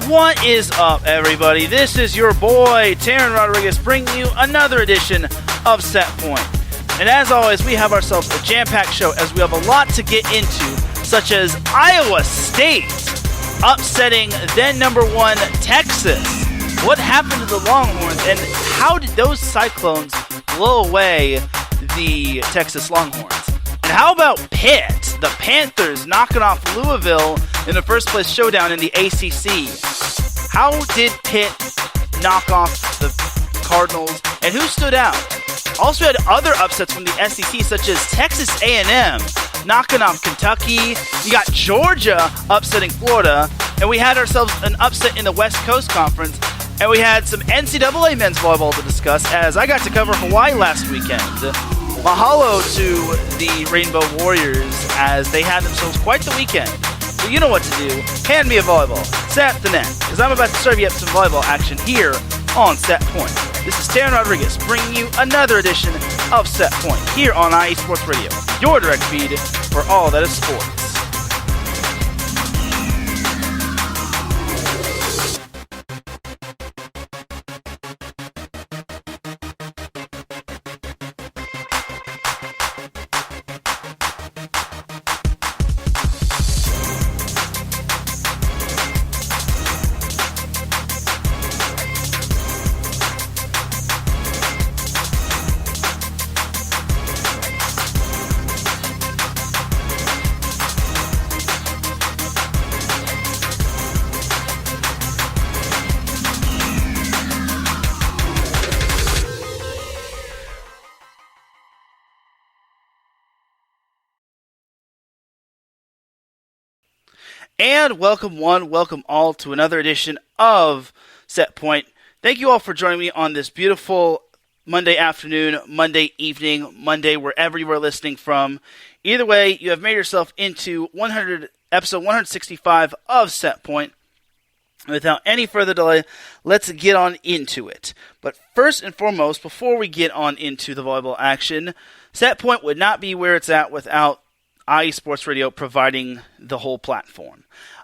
What is up, everybody? This is your boy, Teran Rodriguez, bringing you another edition of Set Point. And as always, we have ourselves a jam-packed show as we have a lot to get into, such as Iowa State upsetting then #1 Texas. What happened to the Longhorns, and how did those Cyclones blow away the Texas Longhorns? And how about Pitt, the Panthers knocking off Louisville in the first place showdown in the ACC? How did Pitt knock off the Cardinals, and who stood out? Also had other upsets from the SEC, such as Texas A&M knocking off Kentucky. You got Georgia upsetting Florida, and we had ourselves an upset in the West Coast Conference, and we had some NCAA men's volleyball to discuss, as I got to cover Hawaii last weekend. Mahalo to the Rainbow Warriors, as they had themselves quite the weekend. So you know what to do. Hand me a volleyball. Set the net, because I'm about to serve you up some volleyball action here on Set Point. This is Teran Rodriguez bringing you another edition of Set Point here on IE Sports Radio, your direct feed for all that is sports. And welcome one, welcome all to another edition of Set Point. Thank you all for joining me on this beautiful Monday afternoon, Monday evening, Monday, wherever you are listening from. Either way, you have made yourself into episode 165 of Set Point. Without any further delay, let's get on into it. But first and foremost, before we get on into the volleyball action, Set Point would not be where it's at without IE Sports Radio providing the whole platform.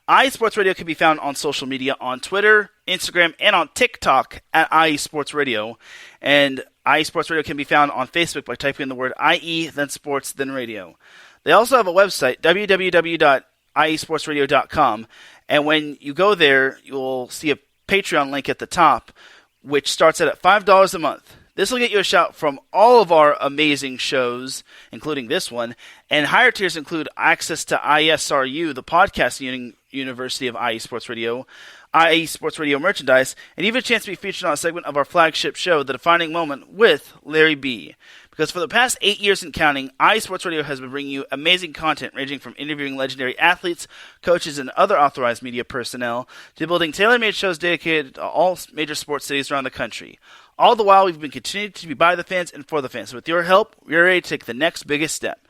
IE Sports Radio can be found on social media on Twitter, Instagram, and on TikTok at IE Sports Radio. And IE Sports Radio can be found on Facebook by typing in the word IE, then sports, then radio. They also have a website, www.iesportsradio.com. And when you go there, you'll see a Patreon link at the top, which starts at $5 a month. This will get you a shout from all of our amazing shows, including this one, and higher tiers include access to ISRU, the podcast university of IE Sports Radio, IE Sports Radio merchandise, and even a chance to be featured on a segment of our flagship show, The Defining Moment, with Larry B. Because for the past 8 years and counting, IE Sports Radio has been bringing you amazing content ranging from interviewing legendary athletes, coaches, and other authorized media personnel, to building tailor-made shows dedicated to all major sports cities around the country. All the while, we've been continuing to be by the fans and for the fans. So with your help, we're ready to take the next biggest step.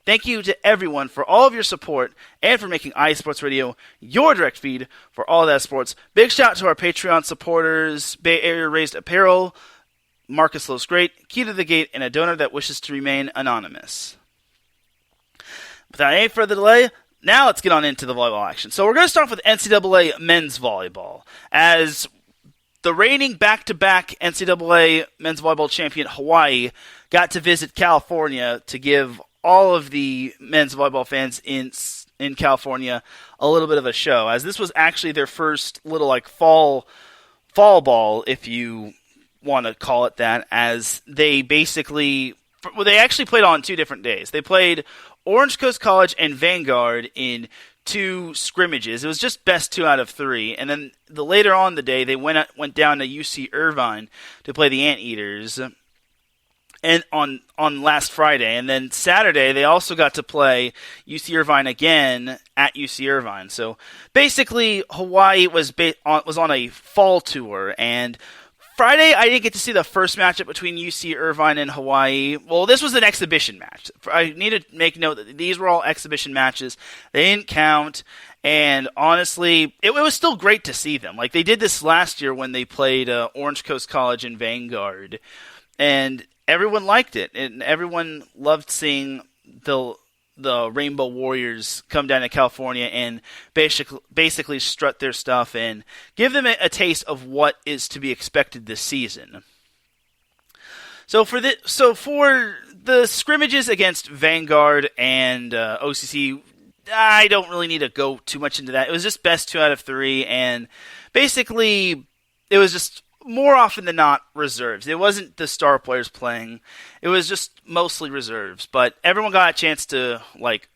Thank you to everyone for all of your support and for making IE Sports Radio your direct feed for all that sports. Big shout out to our Patreon supporters, Bay Area Raised Apparel, Marcus Lowe's Great, Key to the Gate, and a donor that wishes to remain anonymous. Without any further delay, now let's get on into the volleyball action. So we're going to start off with NCAA men's volleyball, as the reigning back-to-back NCAA men's volleyball champion Hawaii got to visit California to give all of the men's volleyball fans in California a little bit of a show, as this was actually their first little fall ball, if you want to call it that, as they actually played on 2 different days. They played Orange Coast College and Vanguard in 2 scrimmages. It was just best 2 out of 3. And then later on the day, they went down to UC Irvine to play the Anteaters and on last Friday. And then Saturday, they also got to play UC Irvine again at UC Irvine. So basically, Hawaii was on a fall tour, and Friday, I didn't get to see the first matchup between UC Irvine and Hawaii. Well, this was an exhibition match. I need to make note that these were all exhibition matches. They didn't count, and honestly, it was still great to see them. Like, they did this last year when they played Orange Coast College and Vanguard, and everyone liked it, and everyone loved seeing the the Rainbow Warriors come down to California and basically strut their stuff and give them a taste of what is to be expected this season. So for the scrimmages against Vanguard and OCC, I don't really need to go too much into that. It was just best 2 out of 3, and basically it was just more often than not reserves. It wasn't the star players playing. It was just mostly reserves. But everyone got a chance to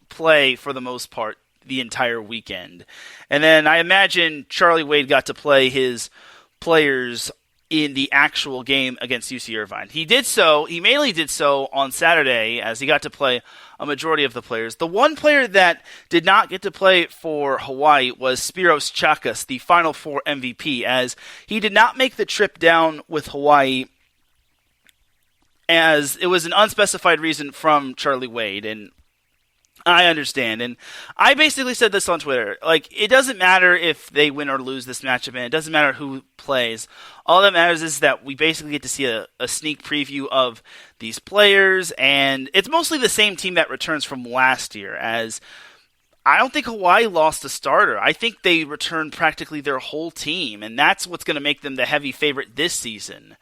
play for the most part the entire weekend. And then I imagine Charlie Wade got to play his players in the actual game against UC Irvine. He mainly did so on Saturday, as he got to play a majority of the players. The one player that did not get to play for Hawaii was Spiros Chakas, the Final Four MVP, as he did not make the trip down with Hawaii, as it was an unspecified reason from Charlie Wade, and I understand. And I basically said this on Twitter. It doesn't matter if they win or lose this matchup, and it doesn't matter who plays. All that matters is that we basically get to see a sneak preview of these players, and it's mostly the same team that returns from last year, as I don't think Hawaii lost a starter. I think they returned practically their whole team, and that's what's going to make them the heavy favorite this season,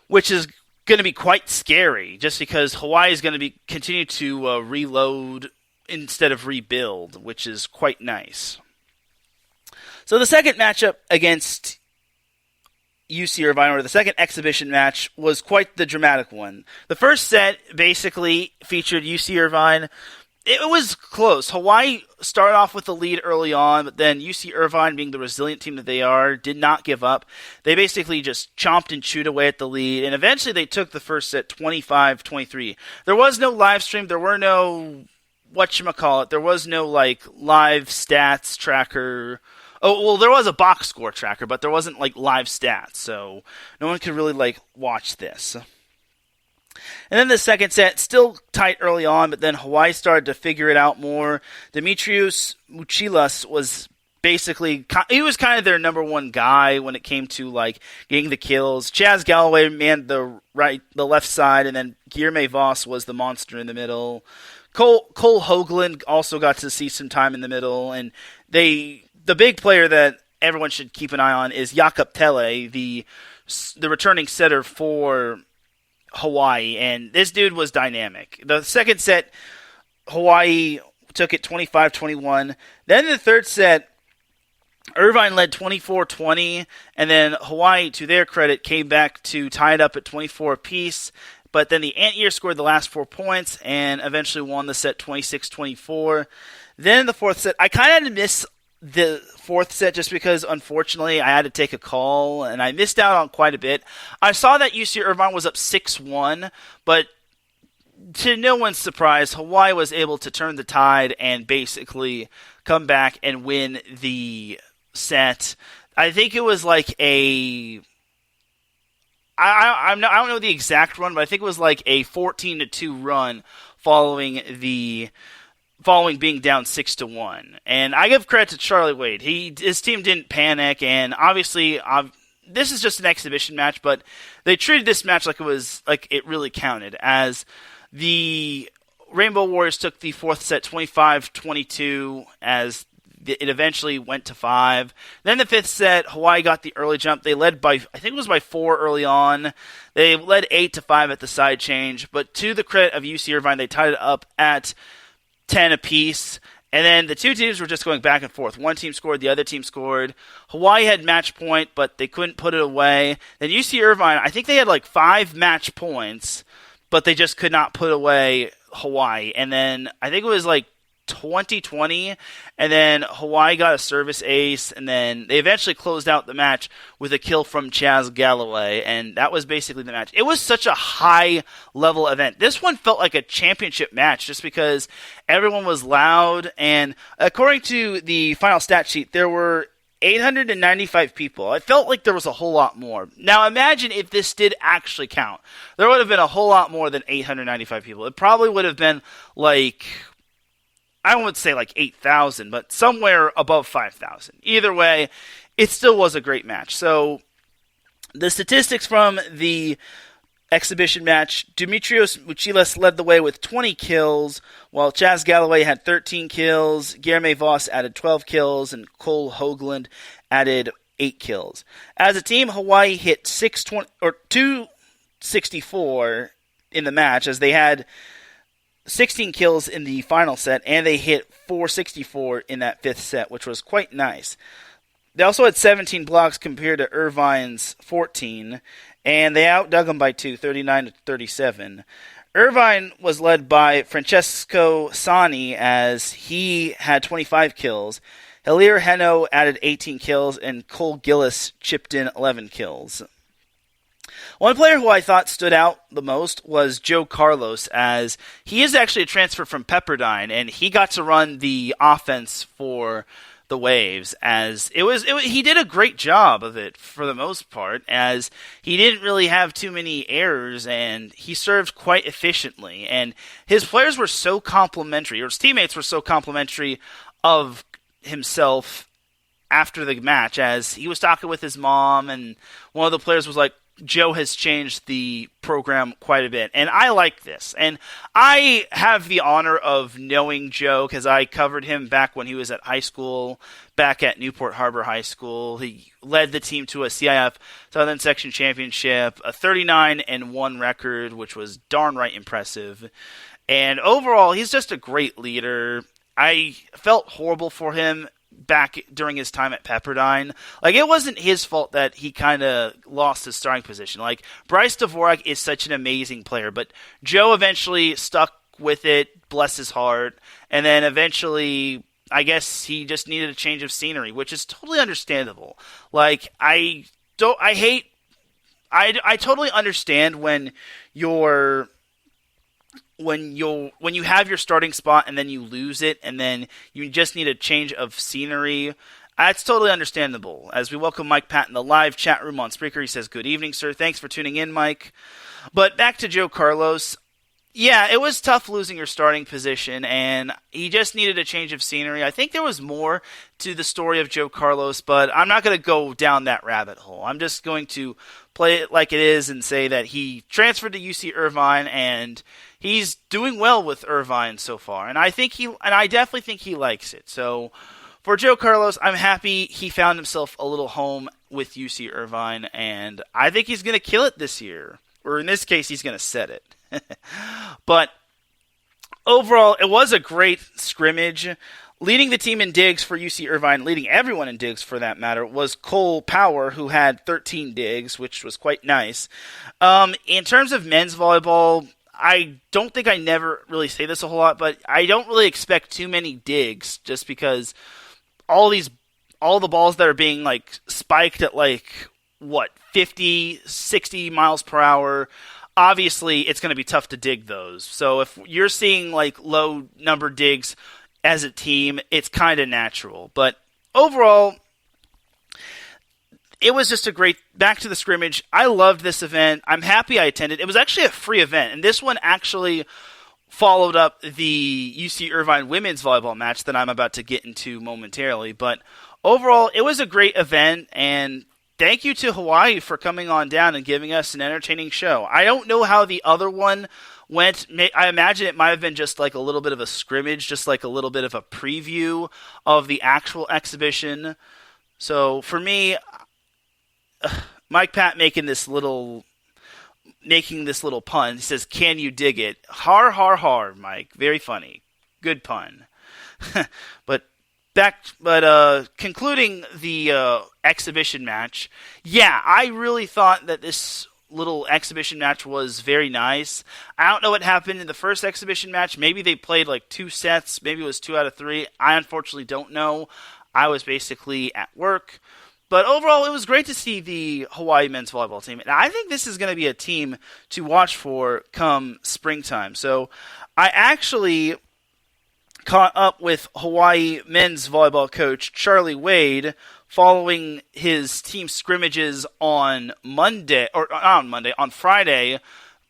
which is going to be quite scary, just because Hawaii is going to continue to reload instead of rebuild, which is quite nice. So the second matchup against UC Irvine, or the second exhibition match, was quite the dramatic one. The first set basically featured UC Irvine. It was close. Hawaii started off with the lead early on, but then UC Irvine, being the resilient team that they are, did not give up. They basically just chomped and chewed away at the lead, and eventually they took the first set 25-23. There was no live stream. There were no, there was no live stats tracker. Oh, well, there was a box score tracker, but there wasn't live stats, so no one could really watch this. And then the second set, still tight early on, but then Hawaii started to figure it out more. Demetrius Mouchilas was basically, he was kind of their number one guy when it came to getting the kills. Chaz Galloway manned the left side, and then Guilherme Voss was the monster in the middle. Cole Hoagland also got to see some time in the middle, and the big player that everyone should keep an eye on is Jakob Telle, the returning setter for Hawaii, and this dude was dynamic. The second set, Hawaii took it 25-21. Then in the third set, Irvine led 24-20, and then Hawaii, to their credit, came back to tie it up at 24 apiece. But then the Anteater scored the last 4 points and eventually won the set 26-24. Then in the fourth set, I kind of had to miss the fourth set just because, unfortunately, I had to take a call, and I missed out on quite a bit. I saw that UC Irvine was up 6-1, but to no one's surprise, Hawaii was able to turn the tide and basically come back and win the set. I think it was I don't know the exact run, but I think it was a 14-2 run following being down 6-1. And I give credit to Charlie Wade. His team didn't panic, and obviously this is just an exhibition match, but they treated this match like it really counted, as the Rainbow Warriors took the fourth set 25-22, as it eventually went to 5. Then the fifth set, Hawaii got the early jump. They led by 4 early on. They led 8-5 at the side change, but to the credit of UC Irvine, they tied it up at 10 apiece, and then the two teams were just going back and forth. One team scored, the other team scored. Hawaii had match point, but they couldn't put it away. Then UC Irvine, I think they had 5 match points, but they just could not put away Hawaii. And then I think it was 20-20, and then Hawaii got a service ace, and then they eventually closed out the match with a kill from Chaz Galloway, and that was basically the match. It was such a high-level event. This one felt like a championship match just because everyone was loud, and according to the final stat sheet, there were 895 people. It felt like there was a whole lot more. Now imagine if this did actually count. There would have been a whole lot more than 895 people. It probably would have been I wouldn't say 8,000, but somewhere above 5,000. Either way, it still was a great match. So the statistics from the exhibition match, Dimitrios Mouchilas led the way with 20 kills, while Chaz Galloway had 13 kills, Guilherme Voss added 12 kills, and Cole Hoagland added 8 kills. As a team, Hawaii hit 264 in the match, as they had 16 kills in the final set, and they hit 464 in that fifth set, which was quite nice. They also had 17 blocks compared to Irvine's 14, and they outdug them by 2, 39-37. Irvine was led by Francesco Sani, as he had 25 kills. Hilaire Heno added 18 kills, and Cole Gillis chipped in 11 kills. One player who I thought stood out the most was Joe Carlos, as he is actually a transfer from Pepperdine, and he got to run the offense for the Waves, as he did a great job of it for the most part, as he didn't really have too many errors, and he served quite efficiently, and his players were so complimentary, or his teammates were so complimentary of himself after the match, as he was talking with his mom, and one of the players was like, Joe has changed the program quite a bit, and I like this. And I have the honor of knowing Joe because I covered him back when he was at high school, back at Newport Harbor High School. He led the team to a CIF Southern Section Championship, a 39-1 record, which was darn right impressive. And overall, he's just a great leader. I felt horrible for him back during his time at Pepperdine. Like, it wasn't his fault that he kind of lost his starting position. Like, Bryce Dvorak is such an amazing player, but Joe eventually stuck with it, bless his heart, and then eventually, I guess he just needed a change of scenery, which is totally understandable. Like, I totally understand when you have your starting spot and then you lose it and then you just need a change of scenery. That's totally understandable. As we welcome Mike Pat in the live chat room on Spreaker, he says, "Good evening, sir. Thanks for tuning in, Mike." But back to Joe Carlos. Yeah, it was tough losing your starting position, and he just needed a change of scenery. I think there was more to the story of Joe Carlos, but I'm not going to go down that rabbit hole. I'm just going to play it like it is and say that he transferred to UC Irvine, and he's doing well with Irvine so far. And I definitely think he likes it. So for Joe Carlos, I'm happy he found himself a little home with UC Irvine, and I think he's going to kill it this year. Or in this case, he's going to set it. But overall, it was a great scrimmage. Leading the team in digs for UC Irvine, leading everyone in digs for that matter, was Cole Power, who had 13 digs, which was quite nice. In terms of men's volleyball, I don't think I never really say this a whole lot, but I don't really expect too many digs just because all the balls that are being like spiked at 50, 60 miles per hour, obviously it's going to be tough to dig those. So if you're seeing low number digs as a team, it's kind of natural. But overall, it was just a great, back to the scrimmage. I loved this event. I'm happy I attended. It was actually a free event, and this one actually followed up the UC Irvine women's volleyball match that I'm about to get into momentarily. But overall, it was a great event, and thank you to Hawaii for coming on down and giving us an entertaining show. I don't know how the other one went. I imagine it might have been just like a little bit of a scrimmage, just like a little bit of a preview of the actual exhibition. So for me, Mike Pat making this little pun. He says, "Can you dig it?" Har, har, har, Mike. Very funny. Good pun. But concluding the exhibition match, yeah, I really thought that this little exhibition match was very nice. I don't know what happened in the first exhibition match. Maybe they played 2 sets. Maybe it was 2 out of 3. I unfortunately don't know. I was basically at work. But overall, it was great to see the Hawaii men's volleyball team. And I think this is going to be a team to watch for come springtime. So I actually caught up with Hawaii men's volleyball coach Charlie Wade following his team scrimmages on Friday,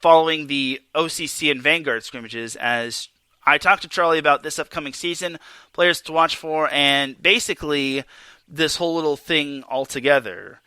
following the OCC and Vanguard scrimmages, as I talked to Charlie about this upcoming season, players to watch for, and basically this whole little thing altogether.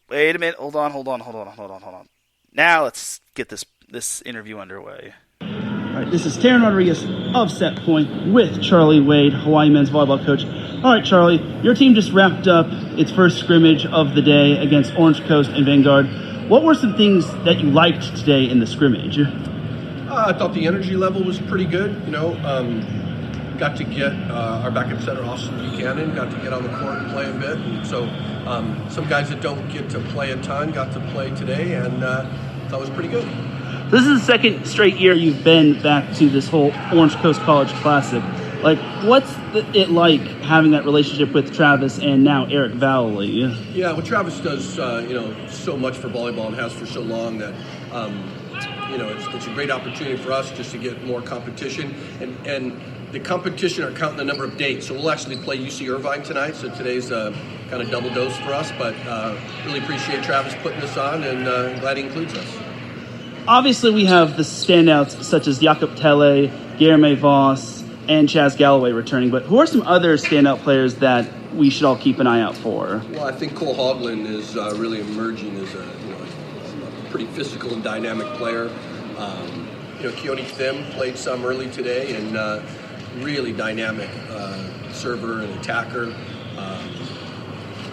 Wait a minute. Hold on. Now let's get this interview underway. All right, this is Teran Rodriguez of Set Point with Charlie Wade, Hawaii men's volleyball coach. All right, Charlie, your team just wrapped up its first scrimmage of the day against Orange Coast and Vanguard. What were some things that you liked today in the scrimmage? I thought the energy level was pretty good. Got to get our backup center, Austin Buchanan, got to get on the court and play a bit. And so some guys that don't get to play a ton got to play today, and thought it was pretty good. This is the second straight year you've been back to this whole Orange Coast College Classic. Like, what's it like having that relationship with Travis and now Eric Valley? Yeah, well, Travis does, so much for volleyball and has for so long that, it's a great opportunity for us just to get more competition. And the competition are counting the number of dates. So we'll actually play UC Irvine tonight. So today's kind of double dose for us. But really appreciate Travis putting this on, and glad he includes us. Obviously, we have the standouts such as Jakob Telle, Guilherme Voss, and Chaz Galloway returning. But who are some other standout players that we should all keep an eye out for? Well, I think Cole Hoagland is really emerging as a pretty physical and dynamic player. Keone Thim played some early today, and really dynamic server and attacker.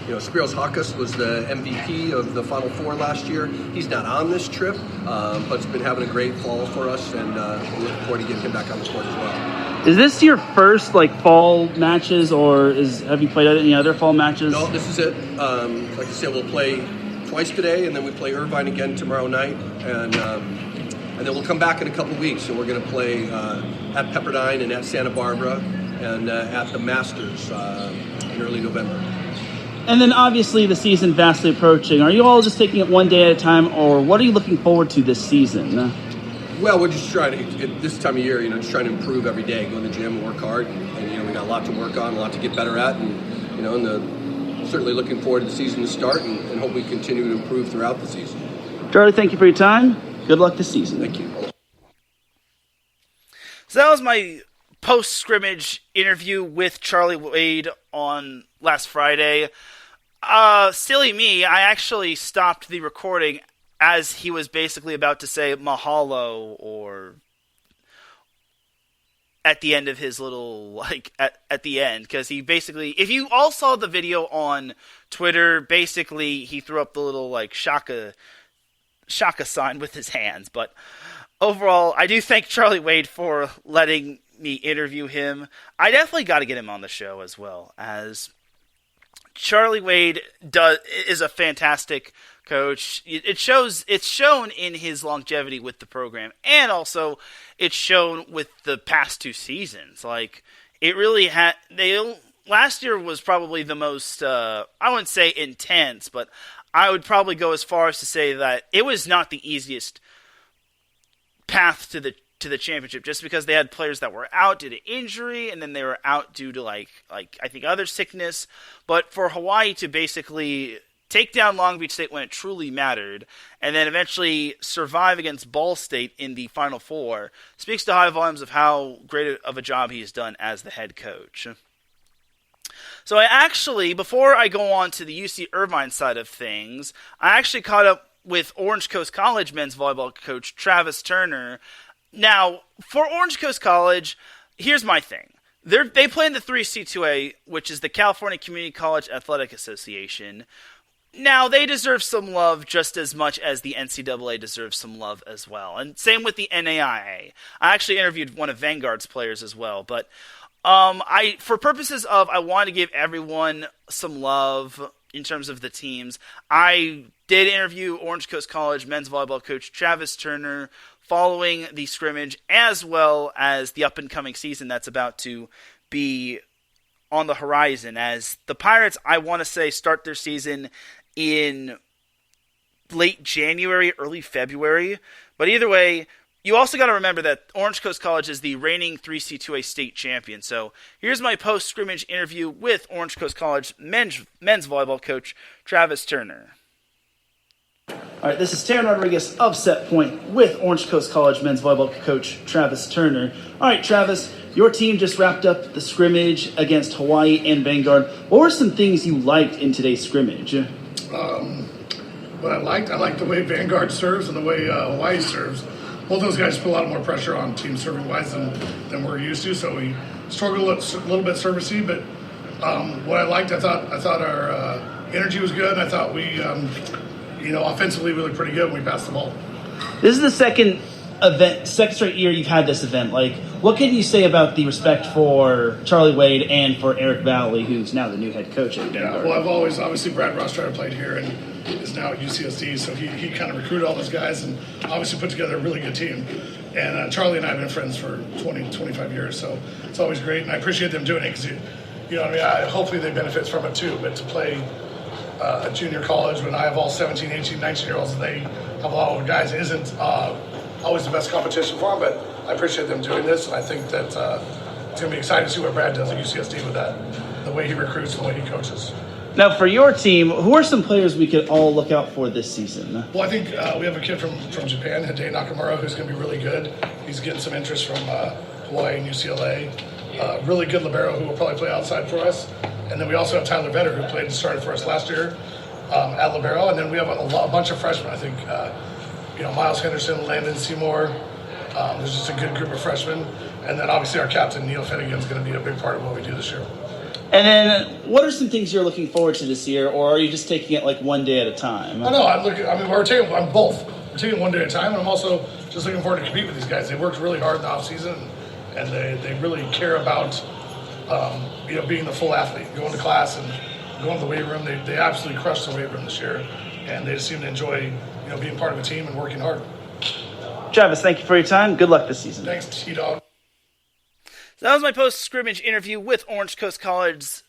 Spiros Hakas was the MVP of the Final Four last year. He's not on this trip, but has been having a great fall for us, and we look forward to getting him back on the court as well. Is this your first fall matches, or have you played any other fall matches? No, this is it. Like I said, we'll play twice today, and then we play Irvine again tomorrow night, and then we'll come back in a couple weeks, and we're going to play at Pepperdine and at Santa Barbara and at the Masters in early November. And then obviously the season vastly approaching. Are you all just taking it one day at a time, or what are you looking forward to this season? Well, we're just trying to, at this time of year, just trying to improve every day, go to the gym and work hard. And we got a lot to work on, a lot to get better at. And, certainly looking forward to the season to start, and hope we continue to improve throughout the season. Charlie, thank you for your time. Good luck this season. Thank you. So that was my post-scrimmage interview with Charlie Wade on last Friday. Silly me, I actually stopped the recording as he was basically about to say mahalo, or at the end of his little, at the end, because he basically, if you all saw the video on Twitter, basically he threw up the little, shaka sign with his hands. But overall, I do thank Charlie Wade for letting me interview him. I definitely got to get him on the show as well, as Charlie Wade is a fantastic coach. It's shown in his longevity with the program, and also it's shown with the past two seasons. It really had. Last year was probably the most, I wouldn't say intense, but I would probably go as far as to say that it was not the easiest path to the championship, just because they had players that were out due to injury, and then they were out due to I think other sickness. But for Hawaii to basically take down Long Beach State when it truly mattered, and then eventually survive against Ball State in the Final Four, speaks to high volumes of how great of a job he has done as the head coach. So I actually, before I go on to the UC Irvine side of things, I actually caught up with Orange Coast College men's volleyball coach Travis Turner. Now, for Orange Coast College, here's my thing. They play in the 3C2A, which is the California Community College Athletic Association. Now, they deserve some love just as much as the NCAA deserves some love as well. And same with the NAIA. I actually interviewed one of Vanguard's players as well. But for purposes of I want to give everyone some love in terms of the teams, I did interview Orange Coast College men's volleyball coach Travis Turner following the scrimmage, as well as the up-and-coming season that's about to be on the horizon, as the Pirates, I want to say, start their season in late January, early February. But either way, you also got to remember that Orange Coast College is the reigning 3C2A state champion. So here's my post-scrimmage interview with Orange Coast College men's volleyball coach Travis Turner. All right, this is Teran Rodriguez of Set Point with Orange Coast College men's volleyball coach Travis Turner. All right, Travis, your team just wrapped up the scrimmage against Hawaii and Vanguard. What were some things you liked in today's scrimmage? what I liked the way Vanguard serves and the way Hawaii serves. Both those guys put a lot more pressure on team serving wise than we're used to, so we struggled a little bit servicey. But what I liked, I thought our energy was good. I thought we, offensively really pretty good when we passed the ball. This is the second straight year you've had this event. Like, what can you say about the respect for Charlie Wade and for Eric Valley, who's now the new head coach at Vanguard? Yeah, well, obviously Brad Rostrader played here and is now at UCSD, so he kind of recruited all those guys and obviously put together a really good team. And Charlie and I have been friends for 25 years, so it's always great, and I appreciate them doing it because, hopefully they benefit from it too, but to play a junior college when I have all 17, 18, 19-year-olds and they have a lot of older guys isn't always the best competition for them, but I appreciate them doing this, and I think that it's going to be exciting to see what Brad does at UCSD with that, the way he recruits and the way he coaches. Now, for your team, who are some players we could all look out for this season? Well, I think we have a kid from Japan, Hidei Nakamura, who's going to be really good. He's getting some interest from Hawaii and UCLA. Really good libero who will probably play outside for us. And then we also have Tyler Vetter, who played and started for us last year at libero. And then we have a bunch of freshmen, I think. Miles Henderson, Landon Seymour. There's just a good group of freshmen. And then obviously our captain, Neil Finnegan, is going to be a big part of what we do this year. And then, what are some things you're looking forward to this year, or are you just taking it like one day at a time? I'm both. We're taking it one day at a time, and I'm also just looking forward to compete with these guys. They worked really hard in the off season, and they really care about being the full athlete, going to class and going to the weight room. They absolutely crushed the weight room this year, and they just seem to enjoy being part of a team and working hard. Travis, thank you for your time. Good luck this season. Thanks, T-Dog. So that was my post-scrimmage interview with Orange Coast College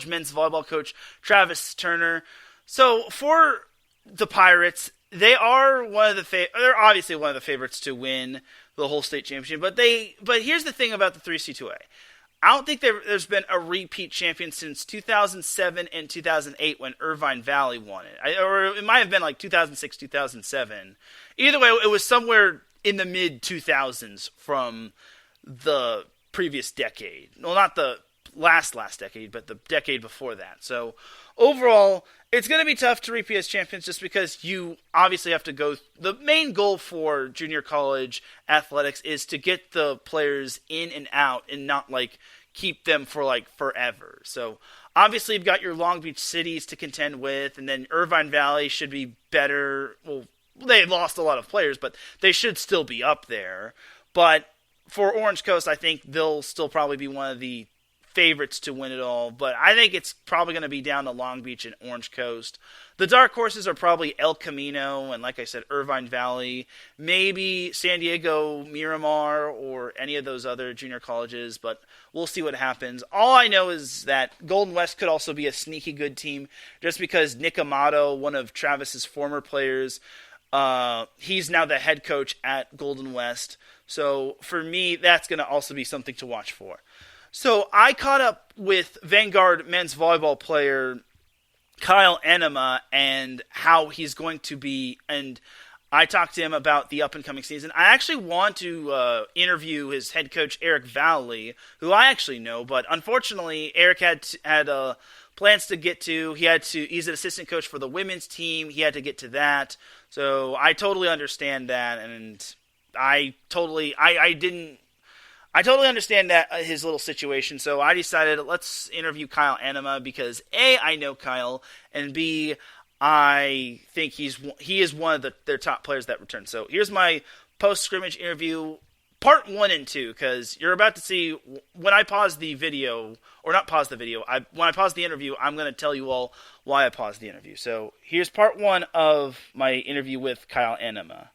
men's volleyball coach Travis Turner. So for the Pirates, they're obviously one of the favorites to win the whole state championship. But here's the thing about the 3C2A. I don't think there's been a repeat champion since 2007 and 2008 when Irvine Valley won it. Or it might have been like 2006, 2007. Either way, it was somewhere in the mid-2000s from the previous decade. Well, not the last decade, but the decade before that. So overall, it's going to be tough to repeat as champions just because you obviously have to go. The main goal for junior college athletics is to get the players in and out and not keep them for forever. So obviously you've got your Long Beach cities to contend with, and then Irvine Valley should be better. Well, they lost a lot of players, but they should still be up there. But for Orange Coast, I think they'll still probably be one of the favorites to win it all, but I think it's probably going to be down to Long Beach and Orange Coast. The dark horses are probably El Camino and, like I said, Irvine Valley, maybe San Diego, Miramar, or any of those other junior colleges, but we'll see what happens. All I know is that Golden West could also be a sneaky good team just because Nick Amato, one of Travis's former players, he's now the head coach at Golden West. So for me, that's going to also be something to watch for. So I caught up with Vanguard men's volleyball player Kyle Anema and how he's going to be, and I talked to him about the up-and-coming season. I actually want to interview his head coach, Eric Valley, who I actually know, but unfortunately, Eric had plans to get to. He's an assistant coach for the women's team. He had to get to that. So I totally understand that, and I totally understand that his little situation. So I decided let's interview Kyle Anema because A, I know Kyle, and B, I think he is one of their top players that return. So here's my post-scrimmage interview, part 1 and 2, because you're about to see when I pause the video, or not pause the video, when I pause the interview, I'm going to tell you all why I paused the interview. So here's part 1 of my interview with Kyle Anema.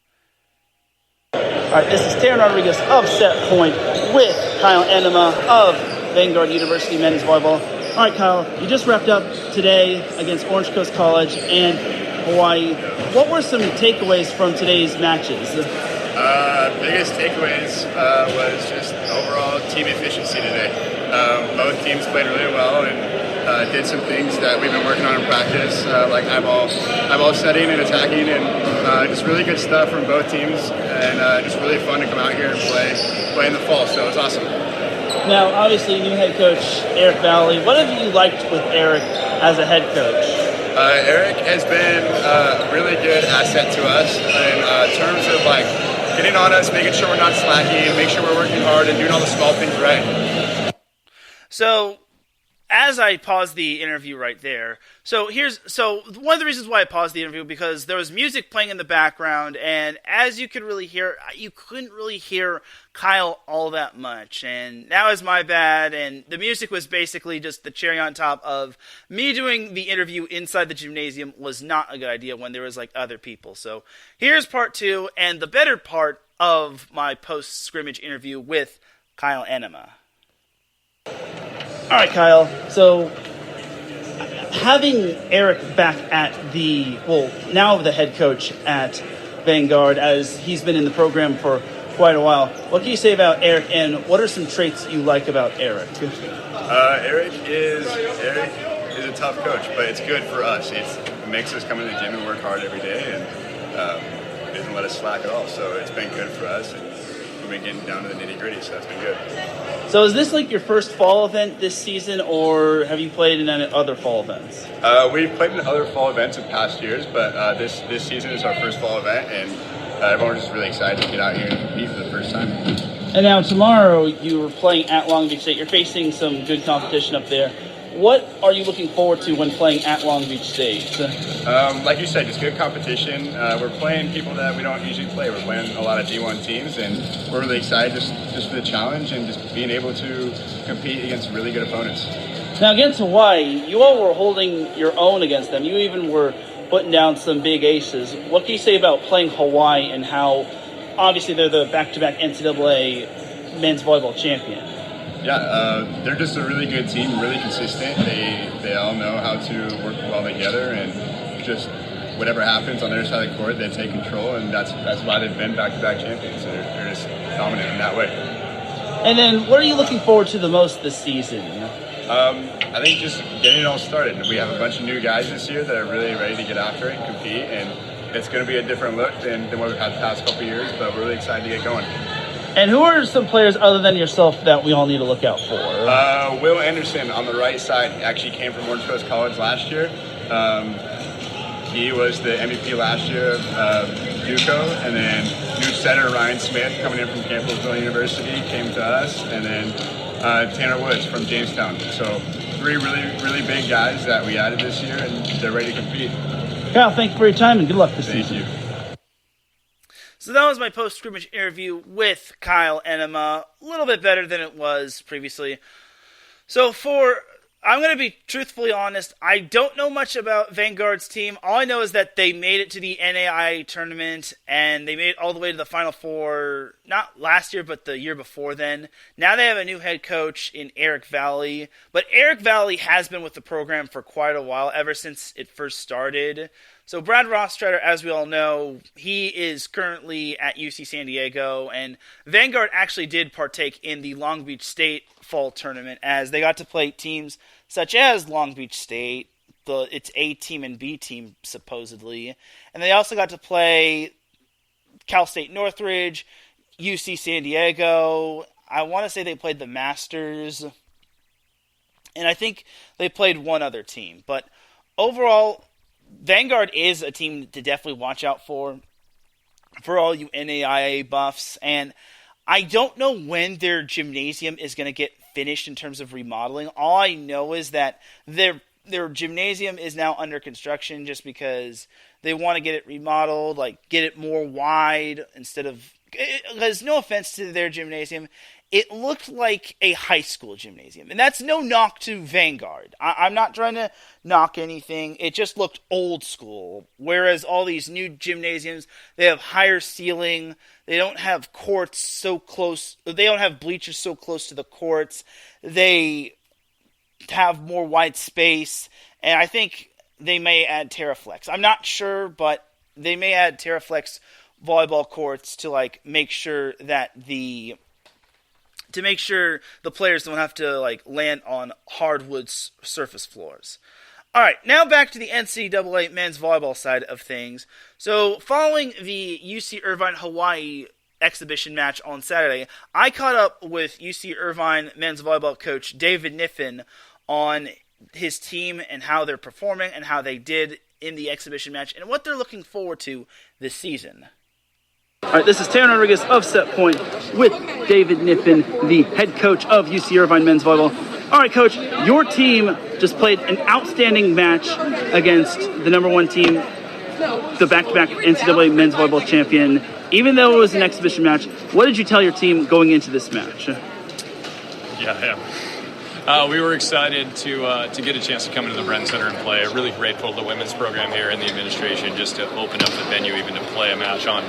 All right, this is Teran Rodriguez of Set Point with Kyle Anema of Vanguard University Men's Volleyball. All right, Kyle, you just wrapped up today against Orange Coast College and Hawaii. What were some takeaways from today's matches? Biggest takeaways was just overall team efficiency today. Both teams played really well and did some things that we've been working on in practice, like eyeball setting and attacking, and just really good stuff from both teams, and just really fun to come out here and play in the fall. So it was awesome. Now, obviously, new head coach Eric Valley. What have you liked with Eric as a head coach? Eric has been a really good asset to us in terms of like getting on us, making sure we're not slacking, make sure we're working hard and doing all the small things right. So, as I paused the interview right there, so one of the reasons why I paused the interview, because there was music playing in the background, and as you could really hear, you couldn't really hear Kyle all that much, and that was my bad, and the music was basically just the cherry on top of me doing the interview inside the gymnasium was not a good idea when there was like other people. So here's part 2, and the better part of my post-scrimmage interview with Kyle Anema. All right, Kyle. So, having Eric back at now the head coach at Vanguard, as he's been in the program for quite a while, what can you say about Eric, and what are some traits you like about Eric? Eric is a tough coach, but it's good for us. It makes us come in the gym and work hard every day, and doesn't let us slack at all. So it's been good for us, and we've been getting down to the nitty-gritty, so that's been good. So is this like your first fall event this season, or have you played in any other fall events? We've played in other fall events in past years, but this season is our first fall event, and everyone's just really excited to get out here and compete for the first time. And now tomorrow you were playing at Long Beach State. You're facing some good competition up there. What are you looking forward to when playing at Long Beach State? Like you said, just good competition. We're playing people that we don't usually play. We're playing a lot of D1 teams, and we're really excited just for the challenge and just being able to compete against really good opponents. Now, against Hawaii, you all were holding your own against them. You even were putting down some big aces. What can you say about playing Hawaii and how, obviously, they're the back-to-back NCAA men's volleyball champion? Yeah, they're just a really good team, really consistent. They all know how to work well together, and just whatever happens on their side of the court, they take control, and that's why they've been back-to-back champions. They're just dominant in that way. And then, what are you looking forward to the most this season? I think just getting it all started. We have a bunch of new guys this year that are really ready to get after it and compete, and it's going to be a different look than what we've had the past couple of years, but we're really excited to get going. And who are some players other than yourself that we all need to look out for? Will Anderson on the right side actually came from Orange Coast College last year. He was the MVP last year of JUCO, and then new setter Ryan Smith coming in from Campbellsville University came to us, and then Tanner Woods from Jamestown. So 3 really big guys that we added this year, and they're ready to compete. Kyle, thank you for your time, and good luck this season. Thank you. So that was my post-scrimmage interview with Kyle Anema. A little bit better than it was previously. So I'm going to be truthfully honest, I don't know much about Vanguard's team. All I know is that they made it to the NAIA tournament, and they made it all the way to the Final Four, not last year, but the year before then. Now they have a new head coach in Eric Valley, but Eric Valley has been with the program for quite a while, ever since it first started. So Brad Rostrader, as we all know, he is currently at UC San Diego, and Vanguard actually did partake in the Long Beach State fall tournament, as they got to play teams such as Long Beach State, its A team and B team, supposedly, and they also got to play Cal State Northridge, UC San Diego. I want to say they played the Masters, and I think they played one other team, but overall, Vanguard is a team to definitely watch out for all you NAIA buffs, and I don't know when their gymnasium is going to get finished in terms of remodeling. All I know is that their gymnasium is now under construction just because they want to get it remodeled, like get it more wide instead of, because no offense to their gymnasium, it looked like a high school gymnasium. And that's no knock to Vanguard. I'm not trying to knock anything. It just looked old school. Whereas all these new gymnasiums, they have higher ceiling. They don't have courts so close. They don't have bleachers so close to the courts. They have more wide space. And I think they may add Terraflex. I'm not sure, but they may add Terraflex volleyball courts to make sure that the players don't have to land on hardwood surface floors. All right, now back to the NCAA men's volleyball side of things. So following the UC Irvine Hawaii exhibition match on Saturday, I caught up with UC Irvine men's volleyball coach David Kniffin on his team and how they're performing and how they did in the exhibition match and what they're looking forward to this season. All right, this is Teran Rodriguez of Set Point with David Kniffin, the head coach of UC Irvine men's volleyball. All right, Coach, your team just played an outstanding match against the number 1 team, the back-to-back NCAA men's volleyball champion. Even though it was an exhibition match, what did you tell your team going into this match? We were excited to get a chance to come into the Brennan Center and play. Really grateful to the women's program here and the administration just to open up the venue even to play a match on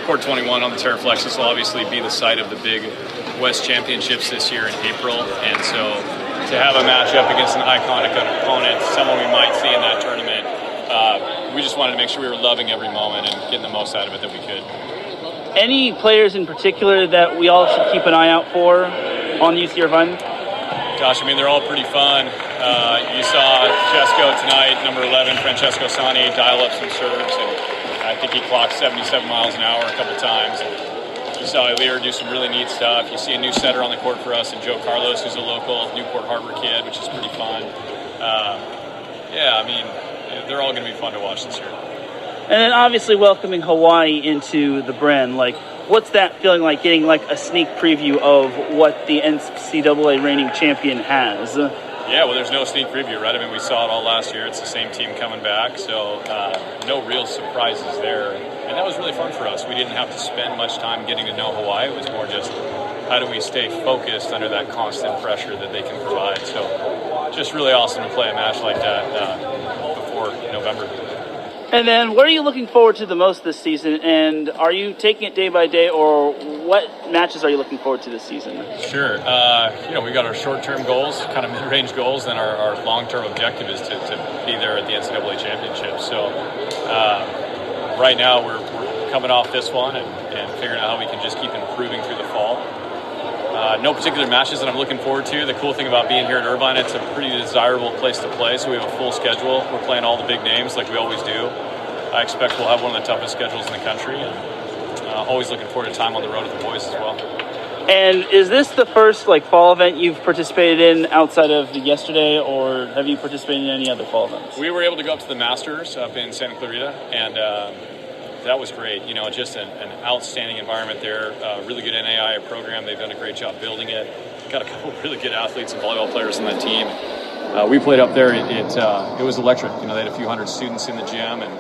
Court 21 on the Terraflex. This will obviously be the site of the big West Championships this year in April, and so to have a matchup against an iconic opponent, someone we might see in that tournament, we just wanted to make sure we were loving every moment and getting the most out of it that we could. Any players in particular that we all should keep an eye out for on UC Irvine? Gosh, I mean, they're all pretty fun. You saw Chesko tonight, number 11, Francesco Sani, dial up some serves, and I think he clocked 77 miles an hour a couple times. And you saw Ilir do some really neat stuff. You see a new setter on the court for us, and Joe Carlos, who's a local Newport Harbor kid, which is pretty fun. They're all going to be fun to watch this year. And then obviously welcoming Hawaii into the Bren, what's that feeling like, getting a sneak preview of what the NCAA reigning champion has? Yeah, well, there's no sneak preview, right? I mean, we saw it all last year. It's the same team coming back, so no real surprises there. And that was really fun for us. We didn't have to spend much time getting to know Hawaii. It was more just how do we stay focused under that constant pressure that they can provide. So just really awesome to play a match like that before November. And then what are you looking forward to the most this season? And are you taking it day by day, or what matches are you looking forward to this season? Sure. We got our short-term goals, kind of mid-range goals, and our long-term objective is to be there at the NCAA championship. So right now we're coming off this one and figuring out how we can just keep improving through the fall. No particular matches that I'm looking forward to. The cool thing about being here at Irvine, it's a pretty desirable place to play, so we have a full schedule. We're playing all the big names like we always do. I expect we'll have one of the toughest schedules in the country, and always looking forward to time on the road with the boys as well. And is this the first fall event you've participated in outside of yesterday, or have you participated in any other fall events? We were able to go up to the Masters up in Santa Clarita, and that was great. Just an outstanding environment there. Really good NAIA program. They've done a great job building it. Got a couple of really good athletes and volleyball players on that team. We played up there. It was electric. They had a few hundred students in the gym, and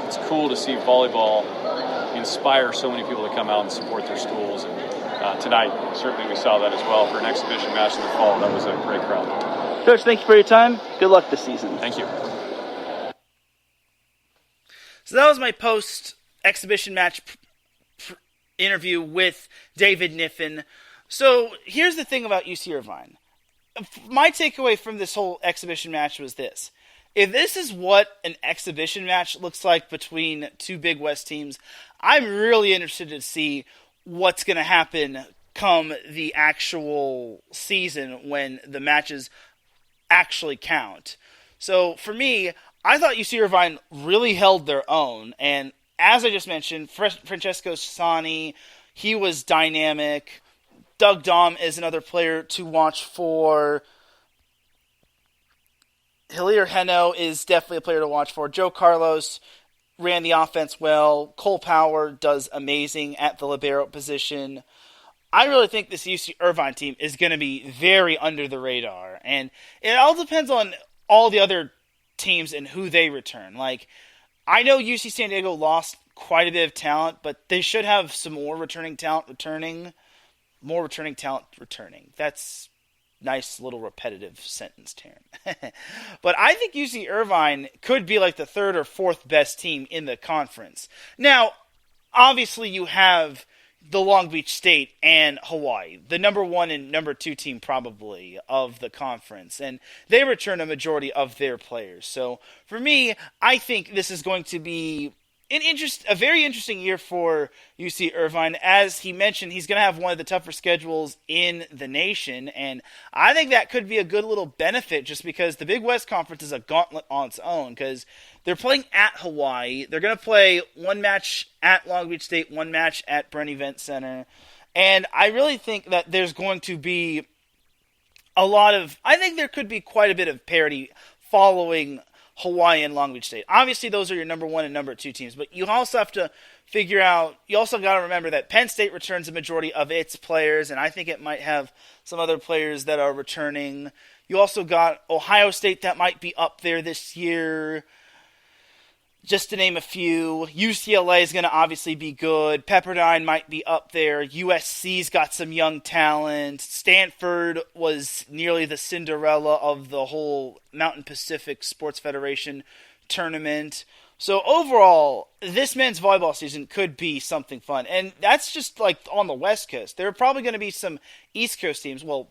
it's cool to see volleyball inspire so many people to come out and support their schools. And tonight, certainly we saw that as well. For an exhibition match in the fall, that was a great crowd. Coach, thank you for your time. Good luck this season. Thank you. So that was my post-exhibition match interview with David Kniffin. So here's the thing about UC Irvine. My takeaway from this whole exhibition match was this. If this is what an exhibition match looks like between two Big West teams, I'm really interested to see what's going to happen come the actual season when the matches actually count. So for me, I thought UC Irvine really held their own, and as I just mentioned, Francesco Sani, he was dynamic. Doug Dahm is another player to watch for. Hilaire Heno is definitely a player to watch for. Joe Carlos ran the offense well. Cole Power does amazing at the libero position. I really think this UC Irvine team is going to be very under the radar, and it all depends on all the other teams and who they return. I know UC San Diego lost quite a bit of talent, but they should have some more returning talent returning. More returning talent returning. That's nice little repetitive sentence, Teran. But I think UC Irvine could be the third or fourth best team in the conference. Now, obviously you have the Long Beach State and Hawaii, the number 1 and number 2 team probably of the conference, and they return a majority of their players. So for me, I think this is going to be a very interesting year for UC Irvine. As he mentioned, he's going to have one of the tougher schedules in the nation, and I think that could be a good little benefit just because the Big West Conference is a gauntlet on its own because they're playing at Hawaii. They're going to play one match at Long Beach State, one match at Bren Event Center, and I really think that there's going to be I think there could be quite a bit of parity following Hawaii and Long Beach State. Obviously, those are your number 1 and number 2 teams, but you also have to figure out, you also got to remember that Penn State returns a majority of its players, and I think it might have some other players that are returning. You also got Ohio State that might be up there this year, just to name a few. UCLA is going to obviously be good. Pepperdine might be up there. USC's got some young talent. Stanford was nearly the Cinderella of the whole Mountain Pacific Sports Federation tournament. So overall, this men's volleyball season could be something fun. And that's just like on the West Coast. There are probably going to be some East Coast teams, well,